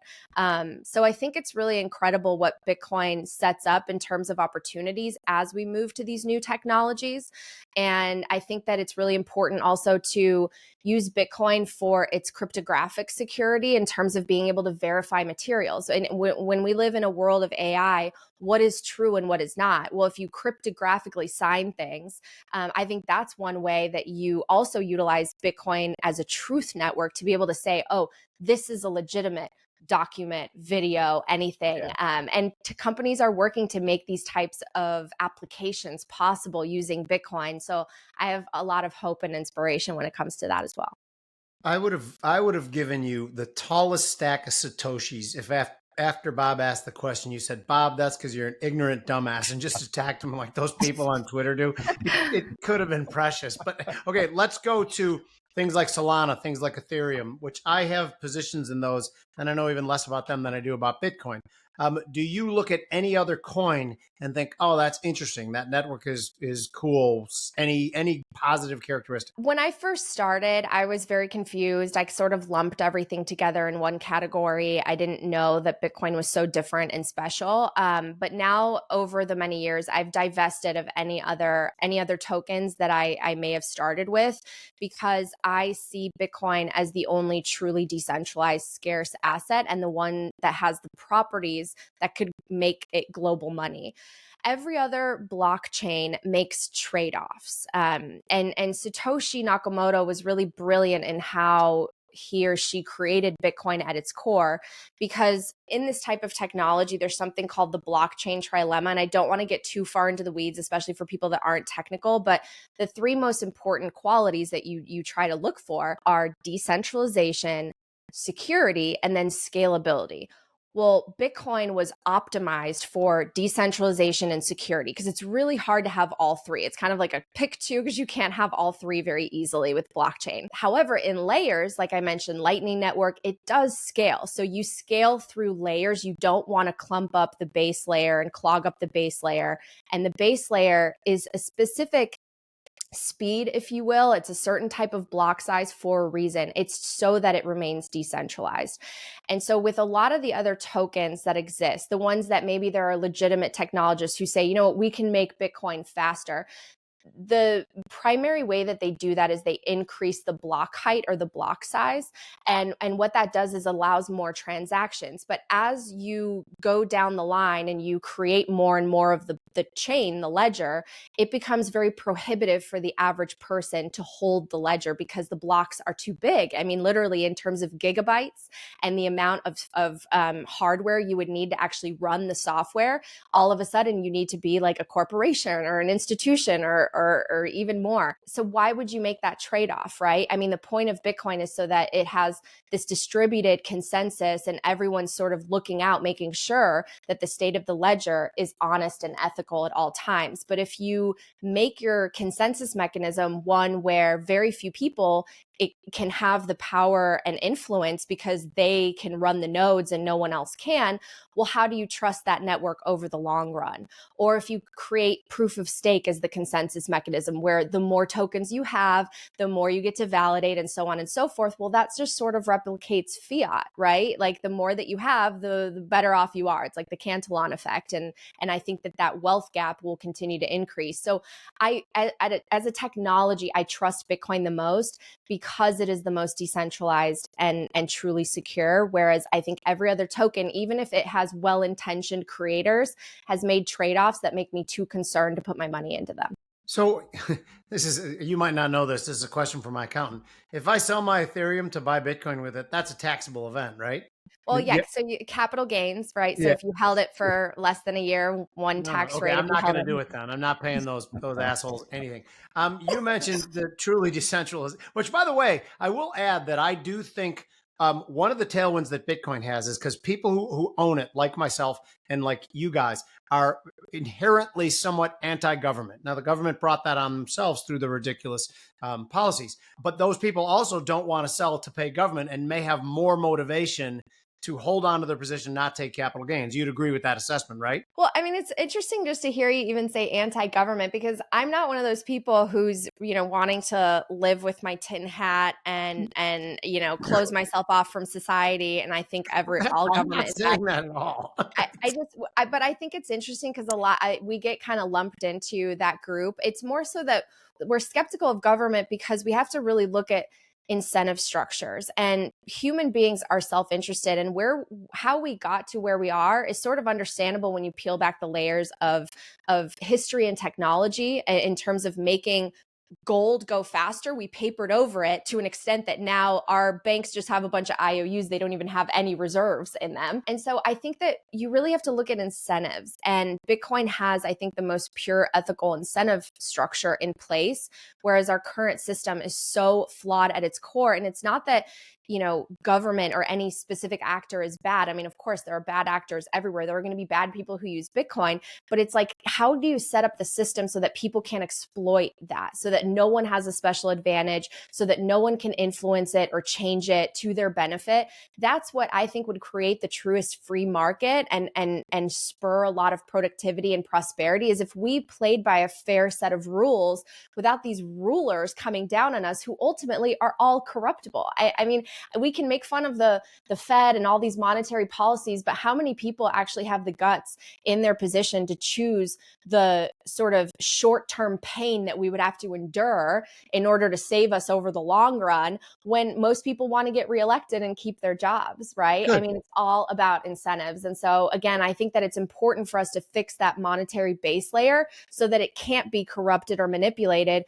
So I think it's really incredible what Bitcoin sets up in terms of opportunities as we move to these new technologies. And I think that it's really important also to use Bitcoin for its cryptographic security in terms of being able to verify materials. And when we live in a world of AI, what is true and what is not? Well, if you cryptographically sign things, I think that's one way that you also utilize Bitcoin as a truth network to be able to say, oh, this is a legitimate document, video, anything. Yeah. And companies are working to make these types of applications possible using Bitcoin. So I have a lot of hope and inspiration when it comes to that as well. I would have given you the tallest stack of Satoshis if after Bob asked the question, you said, Bob, that's because you're an ignorant dumbass, and just attacked him like those people on Twitter do. It could have been precious. But okay, let's go to things like Solana, things like Ethereum, which I have positions in those, and I know even less about them than I do about Bitcoin. Do you look at any other coin and think, oh, that's interesting, that network is cool? Any positive characteristic? When I first started, I was very confused. I sort of lumped everything together in one category. I didn't know that Bitcoin was so different and special. But now, over the many years, I've divested of any other tokens that I may have started with, because I see Bitcoin as the only truly decentralized, scarce asset, and the one that has the properties that could make it global money. Every other blockchain makes trade-offs. And Satoshi Nakamoto was really brilliant in how he or she created Bitcoin at its core, because in this type of technology, there's something called the blockchain trilemma. And I don't want to get too far into the weeds, especially for people that aren't technical, but the three most important qualities that you try to look for are decentralization, security, and then scalability. Well, Bitcoin was optimized for decentralization and security, because it's really hard to have all three. It's kind of like a pick two, because you can't have all three very easily with blockchain. However, in layers, like I mentioned, Lightning Network, it does scale. So you scale through layers. You don't want to clump up the base layer and clog up the base layer. And the base layer is a specific speed, if you will. It's a certain type of block size for a reason. It's so that it remains decentralized. And so with a lot of the other tokens that exist, the ones that maybe there are legitimate technologists who say, you know what, we can make Bitcoin faster, the primary way that they do that is they increase the block height or the block size. And what that does is allows more transactions. But as you go down the line and you create more and more of the chain, the ledger, it becomes very prohibitive for the average person to hold the ledger, because the blocks are too big. I mean, literally in terms of gigabytes and the amount of hardware you would need to actually run the software, all of a sudden you need to be like a corporation or an institution or even more. So why would you make that trade-off, right? I mean, the point of Bitcoin is so that it has this distributed consensus and everyone's sort of looking out, making sure that the state of the ledger is honest and ethical at all times. But if you make your consensus mechanism one where very few people it can have the power and influence because they can run the nodes and no one else can, well, how do you trust that network over the long run? Or if you create proof of stake as the consensus consensus mechanism where the more tokens you have, the more you get to validate and so on and so forth. Well, that's just sort of replicates fiat, right? Like the more that you have, the better off you are. It's like the Cantillon effect. And I think that wealth gap will continue to increase. So as a technology, I trust Bitcoin the most because it is the most decentralized and truly secure. Whereas I think every other token, even if it has well-intentioned creators, has made trade-offs that make me too concerned to put my money into them. So you might not know this. This is a question from my accountant. If I sell my Ethereum to buy Bitcoin with it, that's a taxable event, right? Well, yeah. Yeah. So capital gains, right? So Yeah. if you held it for less than a year, one tax Okay, rate. I'm If you not going held to it, do it then. I'm not paying those assholes anything. You mentioned the truly decentralized, which, by the way, I will add that I do think one of the tailwinds that Bitcoin has is because people who own it, like myself and like you guys, are inherently somewhat anti-government. Now, the government brought that on themselves through the ridiculous policies, but those people also don't want to sell to pay government and may have more motivation to hold on to their position, not take capital gains. You'd agree with that assessment, right? well, I mean, it's interesting just to hear you even say anti-government, because I'm not one of those people who's, wanting to live with my tin hat and close myself off from society. And I think all I'm government not is bad. saying that at all. But I think it's interesting because we get kind of lumped into that group. It's more so that we're skeptical of government because we have to really look at incentive structures, and human beings are self-interested, and how we got to where we are is sort of understandable when you peel back the layers of history and technology in terms of making gold go faster. We papered over it to an extent that now our banks just have a bunch of IOUs. They don't even have any reserves in them. And so I think that you really have to look at incentives. And Bitcoin has, I think, the most pure ethical incentive structure in place, whereas our current system is so flawed at its core. And it's not that government or any specific actor is bad. I mean, of course, there are bad actors everywhere. There are going to be bad people who use Bitcoin, but it's like, how do you set up the system so that people can exploit that, so that no one has a special advantage, so that no one can influence it or change it to their benefit? That's what I think would create the truest free market and spur a lot of productivity and prosperity, is if we played by a fair set of rules without these rulers coming down on us who ultimately are all corruptible. I mean, we can make fun of the Fed and all these monetary policies, but how many people actually have the guts in their position to choose the sort of short-term pain that we would have to endure in order to save us over the long run, when most people want to get reelected and keep their jobs, right? Good. I mean, it's all about incentives. And so again, I think that it's important for us to fix that monetary base layer so that it can't be corrupted or manipulated,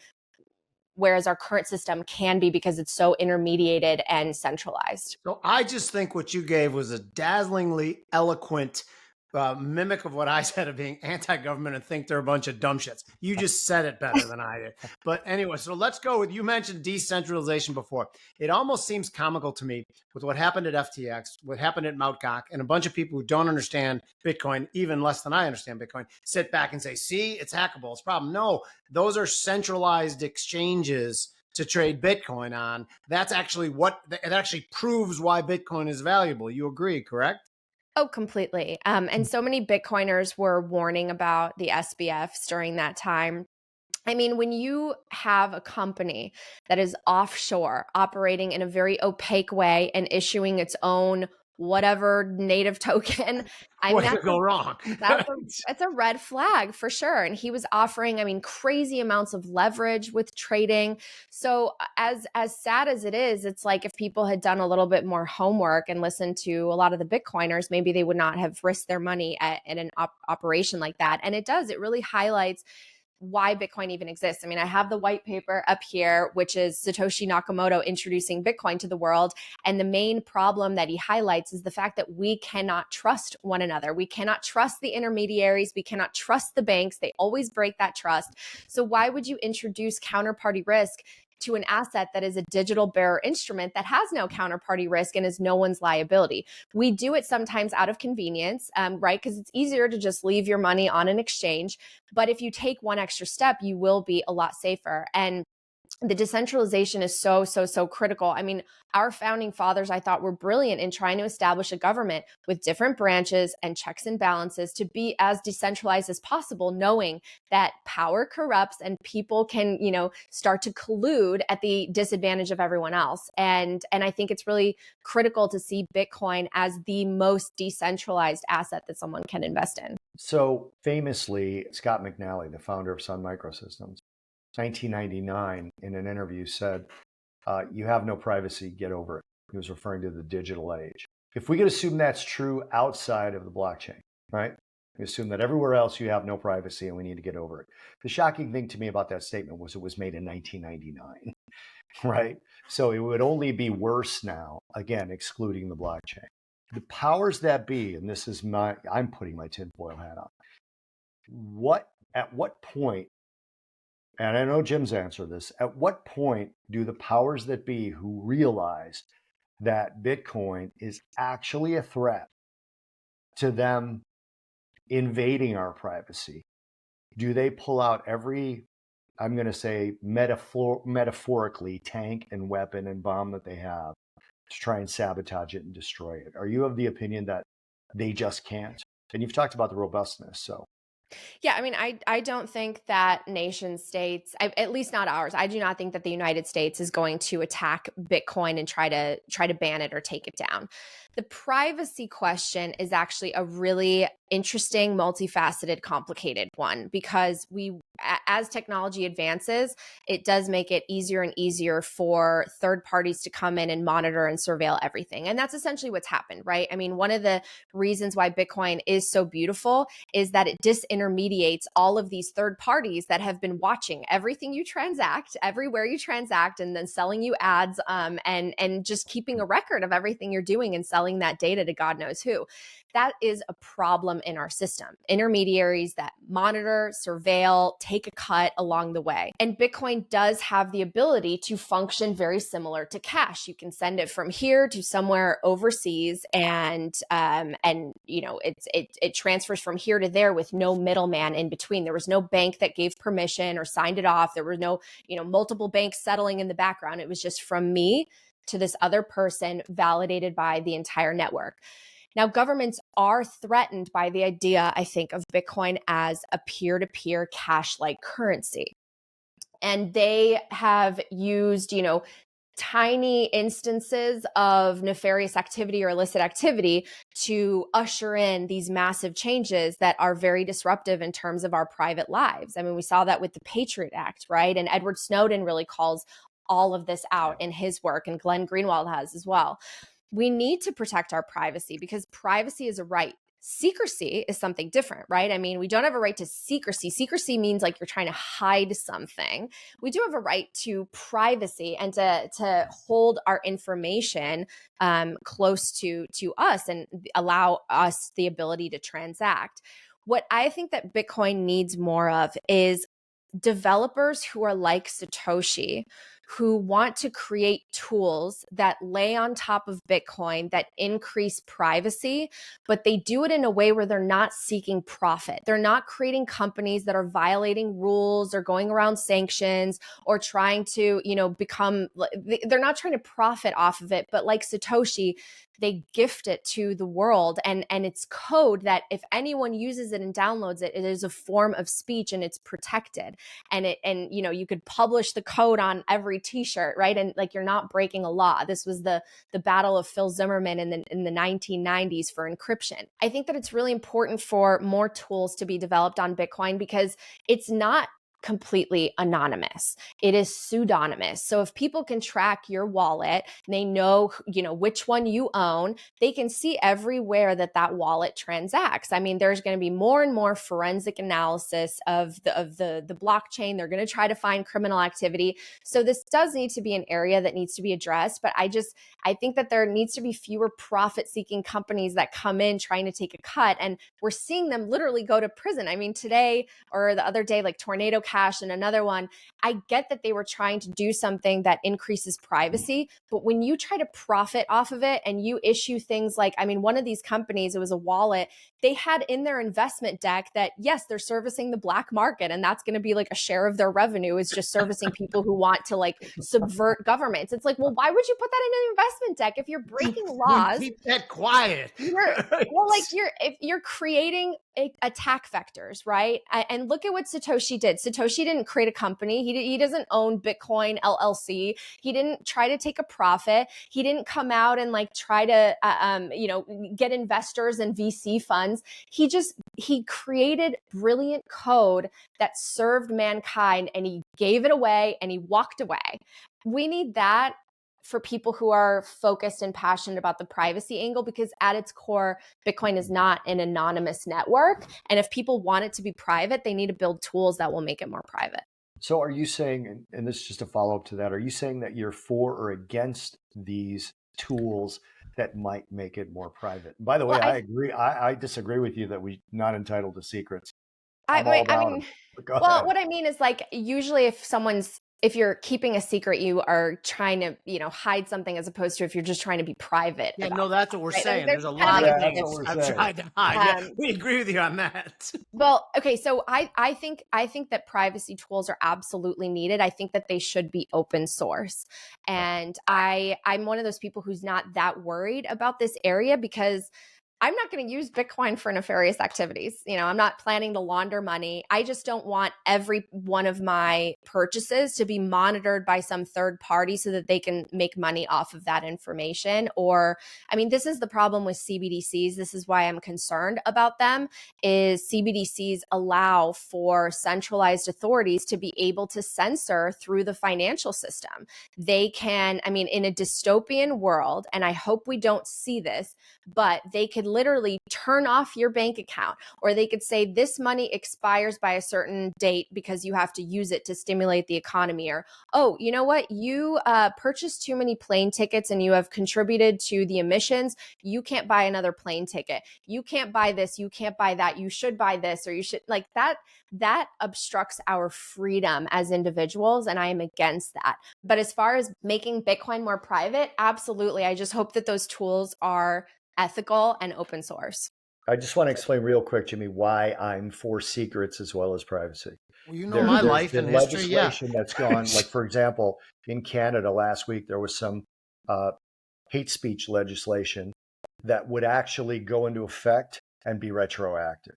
whereas our current system can be, because it's so intermediated and centralized. So I just think what you gave was a dazzlingly eloquent mimic of what I said of being anti-government and think they're a bunch of dumb shits. You just said it better than I did. But anyway, so let's go with, you mentioned decentralization before. It almost seems comical to me with what happened at FTX, what happened at Mt. Gox, and a bunch of people who don't understand Bitcoin, even less than I understand Bitcoin, sit back and say, see, it's hackable, it's a problem. No, those are centralized exchanges to trade Bitcoin on. That's actually it actually proves why Bitcoin is valuable. You agree, correct? Oh, completely. And so many Bitcoiners were warning about the SBFs during that time. I mean, when you have a company that is offshore, operating in a very opaque way and issuing its own whatever native token, I mean, What could go wrong? that's a red flag for sure. And he was offering, I mean, crazy amounts of leverage with trading. So as sad as it is, it's like if people had done a little bit more homework and listened to a lot of the Bitcoiners, maybe they would not have risked their money at an operation like that. And it really highlights why Bitcoin even exists. I mean, I have the white paper up here, which is Satoshi Nakamoto introducing Bitcoin to the world. And the main problem that he highlights is the fact that we cannot trust one another. We cannot trust the intermediaries. We cannot trust the banks. They always break that trust. So why would you introduce counterparty risk to an asset that is a digital bearer instrument that has no counterparty risk and is no one's liability? We do it sometimes out of convenience, right? Because it's easier to just leave your money on an exchange. But if you take one extra step, you will be a lot safer. And the decentralization is so critical. I mean, our founding fathers, I thought, were brilliant in trying to establish a government with different branches and checks and balances to be as decentralized as possible, knowing that power corrupts and people can, start to collude at the disadvantage of everyone else. And I think it's really critical to see Bitcoin as the most decentralized asset that someone can invest in. So famously, Scott McNally, the founder of Sun Microsystems, 1999, in an interview said, you have no privacy, get over it. He was referring to the digital age. If we could assume that's true outside of the blockchain, right? We assume that everywhere else you have no privacy and we need to get over it. The shocking thing to me about that statement was it was made in 1999, right? So it would only be worse now, again, excluding the blockchain. The powers that be, and this is I'm putting my tinfoil hat on. At what point, and I know Jim's answered this, at what point do the powers that be who realize that Bitcoin is actually a threat to them invading our privacy, do they pull out every, I'm going to say metaphorically, tank and weapon and bomb that they have to try and sabotage it and destroy it? Are you of the opinion that they just can't? And you've talked about the robustness, so. Yeah, I mean, I don't think that nation states, at least not ours, I do not think that the United States is going to attack Bitcoin and try to ban it or take it down. The privacy question is actually a really interesting, multifaceted, complicated one, because as technology advances, it does make it easier and easier for third parties to come in and monitor and surveil everything. And that's essentially what's happened, right? I mean, one of the reasons why Bitcoin is so beautiful is that it disintermediates all of these third parties that have been watching everything you transact, everywhere you transact, and then selling you ads, and just keeping a record of everything you're doing and selling that data to God knows who. That is a problem in our system. Intermediaries that monitor, surveil, take a cut along the way. And Bitcoin does have the ability to function very similar to cash. You can send it from here to somewhere overseas, and it transfers from here to there with no middleman in between. There was no bank that gave permission or signed it off. There were no, multiple banks settling in the background. It was just from me to this other person, validated by the entire network. Now, governments are threatened by the idea, I think, of Bitcoin as a peer-to-peer cash-like currency. And they have used, tiny instances of nefarious activity or illicit activity to usher in these massive changes that are very disruptive in terms of our private lives. I mean, we saw that with the Patriot Act, right? And Edward Snowden really calls all of this out in his work, and Glenn Greenwald has as well. We need to protect our privacy because privacy is a right. Secrecy is something different, right? I mean, we don't have a right to secrecy. Secrecy means like you're trying to hide something. We do have a right to privacy and to hold our information close to us and allow us the ability to transact. What I think that Bitcoin needs more of is developers who are like Satoshi, who want to create tools that lay on top of Bitcoin that increase privacy, but they do it in a way where they're not seeking profit. They're not creating companies that are violating rules or going around sanctions or trying to, they're not trying to profit off of it, but like Satoshi, they gift it to the world, and it's code that if anyone uses it and downloads it, it is a form of speech and it's protected. And you could publish the code on every t-shirt, right? And like, you're not breaking a law. This was the battle of Phil Zimmerman in the 1990s for encryption. I think that it's really important for more tools to be developed on Bitcoin because it's not completely anonymous. It is pseudonymous. So if people can track your wallet, they know, which one you own, they can see everywhere that wallet transacts. I mean, there's going to be more and more forensic analysis of the blockchain. They're going to try to find criminal activity. So this does need to be an area that needs to be addressed. But I think that there needs to be fewer profit-seeking companies that come in trying to take a cut. And we're seeing them literally go to prison. I mean, today or the other day, like Tornado cash and another one. I get that they were trying to do something that increases privacy, but when you try to profit off of it and you issue things like, I mean, one of these companies, it was a wallet, they had in their investment deck that, yes, they're servicing the black market, and that's going to be like a share of their revenue is just servicing people who want to like subvert governments. It's like, well, why would you put that in an investment deck if you're breaking laws? Keep that quiet. If you're creating attack vectors, right? And look at what Satoshi did. Satoshi didn't create a company. He doesn't own Bitcoin LLC. He didn't try to take a profit. He didn't come out and like try to, get investors and VC funds. He created brilliant code that served mankind, and he gave it away and he walked away. We need that for people who are focused and passionate about the privacy angle, because at its core, Bitcoin is not an anonymous network. And if people want it to be private, they need to build tools that will make it more private. So are you saying, and this is just a follow-up to that, are you saying that you're for or against these tools that might make it more private? By the way, I agree. I disagree with you that we're not entitled to secrets. What I mean is, like, usually if you're keeping a secret, you are trying to, hide something, as opposed to if you're just trying to be private. Yeah, no, that's what we're saying. There's a lot of things I'm trying to hide. We agree with you on that. Well, okay, so I think that privacy tools are absolutely needed. I think that they should be open source. And I'm one of those people who's not that worried about this area, because I'm not going to use Bitcoin for nefarious activities. I'm not planning to launder money. I just don't want every one of my purchases to be monitored by some third party so that they can make money off of that information. This is the problem with CBDCs. This is why I'm concerned about them, is CBDCs allow for centralized authorities to be able to censor through the financial system. They can, in a dystopian world, and I hope we don't see this, but they could literally turn off your bank account, or they could say this money expires by a certain date because you have to use it to stimulate the economy, or, oh, you know what, you purchased too many plane tickets and you have contributed to the emissions, you can't buy another plane ticket, you can't buy this, you can't buy that, you should buy this, or you should, like, that obstructs our freedom as individuals, and I am against that. But as far as making Bitcoin more private, absolutely. I just hope that those tools are ethical and open source. I just want to explain real quick, Jimmy, why I'm for secrets as well as privacy. Well, my life and history, legislation that's gone, like, for example, in Canada last week, there was some hate speech legislation that would actually go into effect and be retroactive.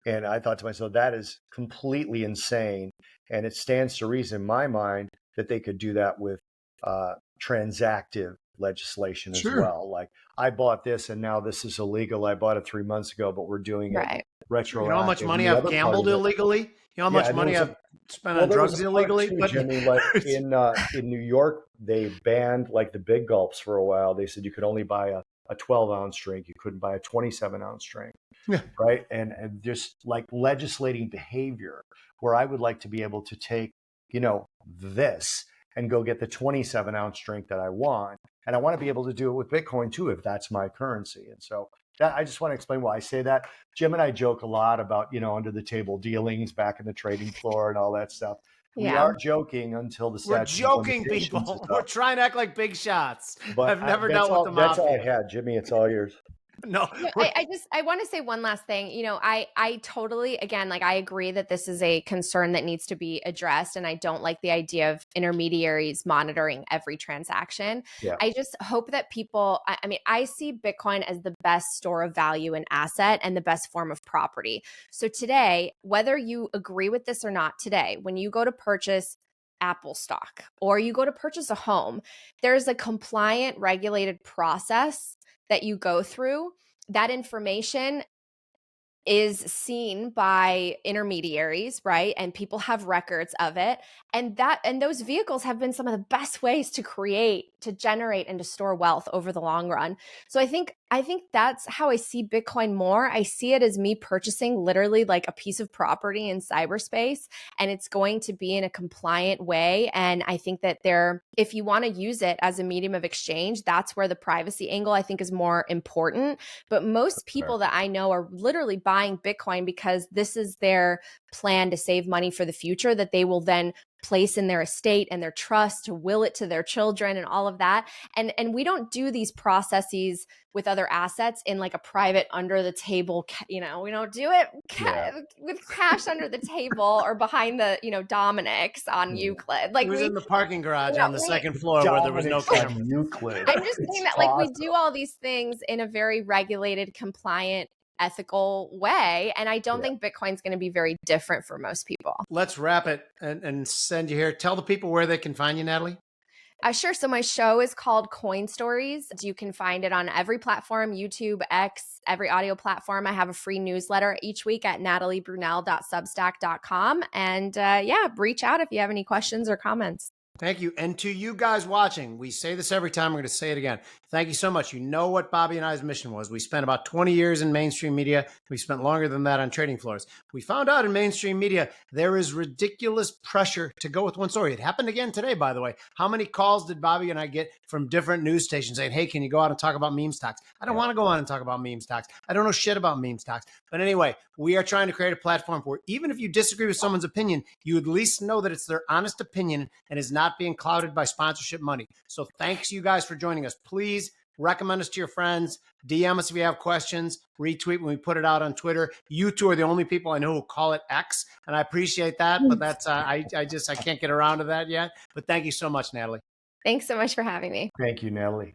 And I thought to myself, that is completely insane. And it stands to reason in my mind that they could do that with transactive legislation as well. Like, I bought this and now this is illegal. I bought it 3 months ago, but we're doing it retroactive. You know how much money I've gambled illegally? You know how much money I've spent on drugs illegally? Too, Jimmy, like in New York, they banned like the big gulps for a while. They said you could only buy a 12-ounce drink. You couldn't buy a 27-ounce drink. Yeah. Right. And just like legislating behavior where I would like to be able to take, this and go get the 27-ounce drink that I want. And I want to be able to do it with Bitcoin too, if that's my currency. And so I just want to explain why I say that. Jim and I joke a lot about, under the table dealings back in the trading floor and all that stuff. Yeah. We are joking until the statute. We're joking, people. We're trying to act like big shots. But I've never dealt with the mafia. That's all I had, Jimmy. It's all yours. No, I want to say one last thing. I totally, again, like, I agree that this is a concern that needs to be addressed. And I don't like the idea of intermediaries monitoring every transaction. Yeah. I just hope that people, I see Bitcoin as the best store of value and asset and the best form of property. So today, whether you agree with this or not, today, when you go to purchase Apple stock or you go to purchase a home, there's a compliant, regulated process that you go through. That information is seen by intermediaries, right? And people have records of it. And those vehicles have been some of the best ways to create to generate and to store wealth over the long run. So I think that's how I see Bitcoin more. I see it as me purchasing literally like a piece of property in cyberspace, and it's going to be in a compliant way. And I think that if you want to use it as a medium of exchange, that's where the privacy angle I think is more important. But most people that I know are literally buying Bitcoin because this is their plan to save money for the future that they will then place in their estate and their trust to will it to their children and all of that. And we don't do these processes with other assets in like a private under the table, we don't do it with cash under the table or behind the, Dominics on Euclid. Like it was in the parking garage on the second floor where there was no camera. Euclid. I'm just saying that like we do all these things in a very regulated, compliant, ethical way. And I don't think Bitcoin's going to be very different for most people. Let's wrap it and send you here. Tell the people where they can find you, Natalie. Sure. So my show is called Coin Stories. You can find it on every platform, YouTube, X, every audio platform. I have a free newsletter each week at nataliebrunell.substack.com. And reach out if you have any questions or comments. Thank you. And to you guys watching, we say this every time. We're going to say it again. Thank you so much. You know what Bobby and I's mission was. We spent about 20 years in mainstream media. We spent longer than that on trading floors. We found out in mainstream media, there is ridiculous pressure to go with one story. It happened again today, by the way. How many calls did Bobby and I get from different news stations saying, hey, can you go out and talk about meme stocks? I don't want to go on and talk about meme stocks. I don't know shit about meme stocks. But anyway, we are trying to create a platform where even if you disagree with someone's opinion, you at least know that it's their honest opinion and is not being clouded by sponsorship money. So thanks you guys for joining us. Please recommend us to your friends. DM us if you have questions. Retweet when we put it out on Twitter. You two are the only people I know who call it X, and I appreciate that. But that's I can't get around to that yet. But thank you so much, Natalie. Thanks so much for having me. Thank you, Natalie.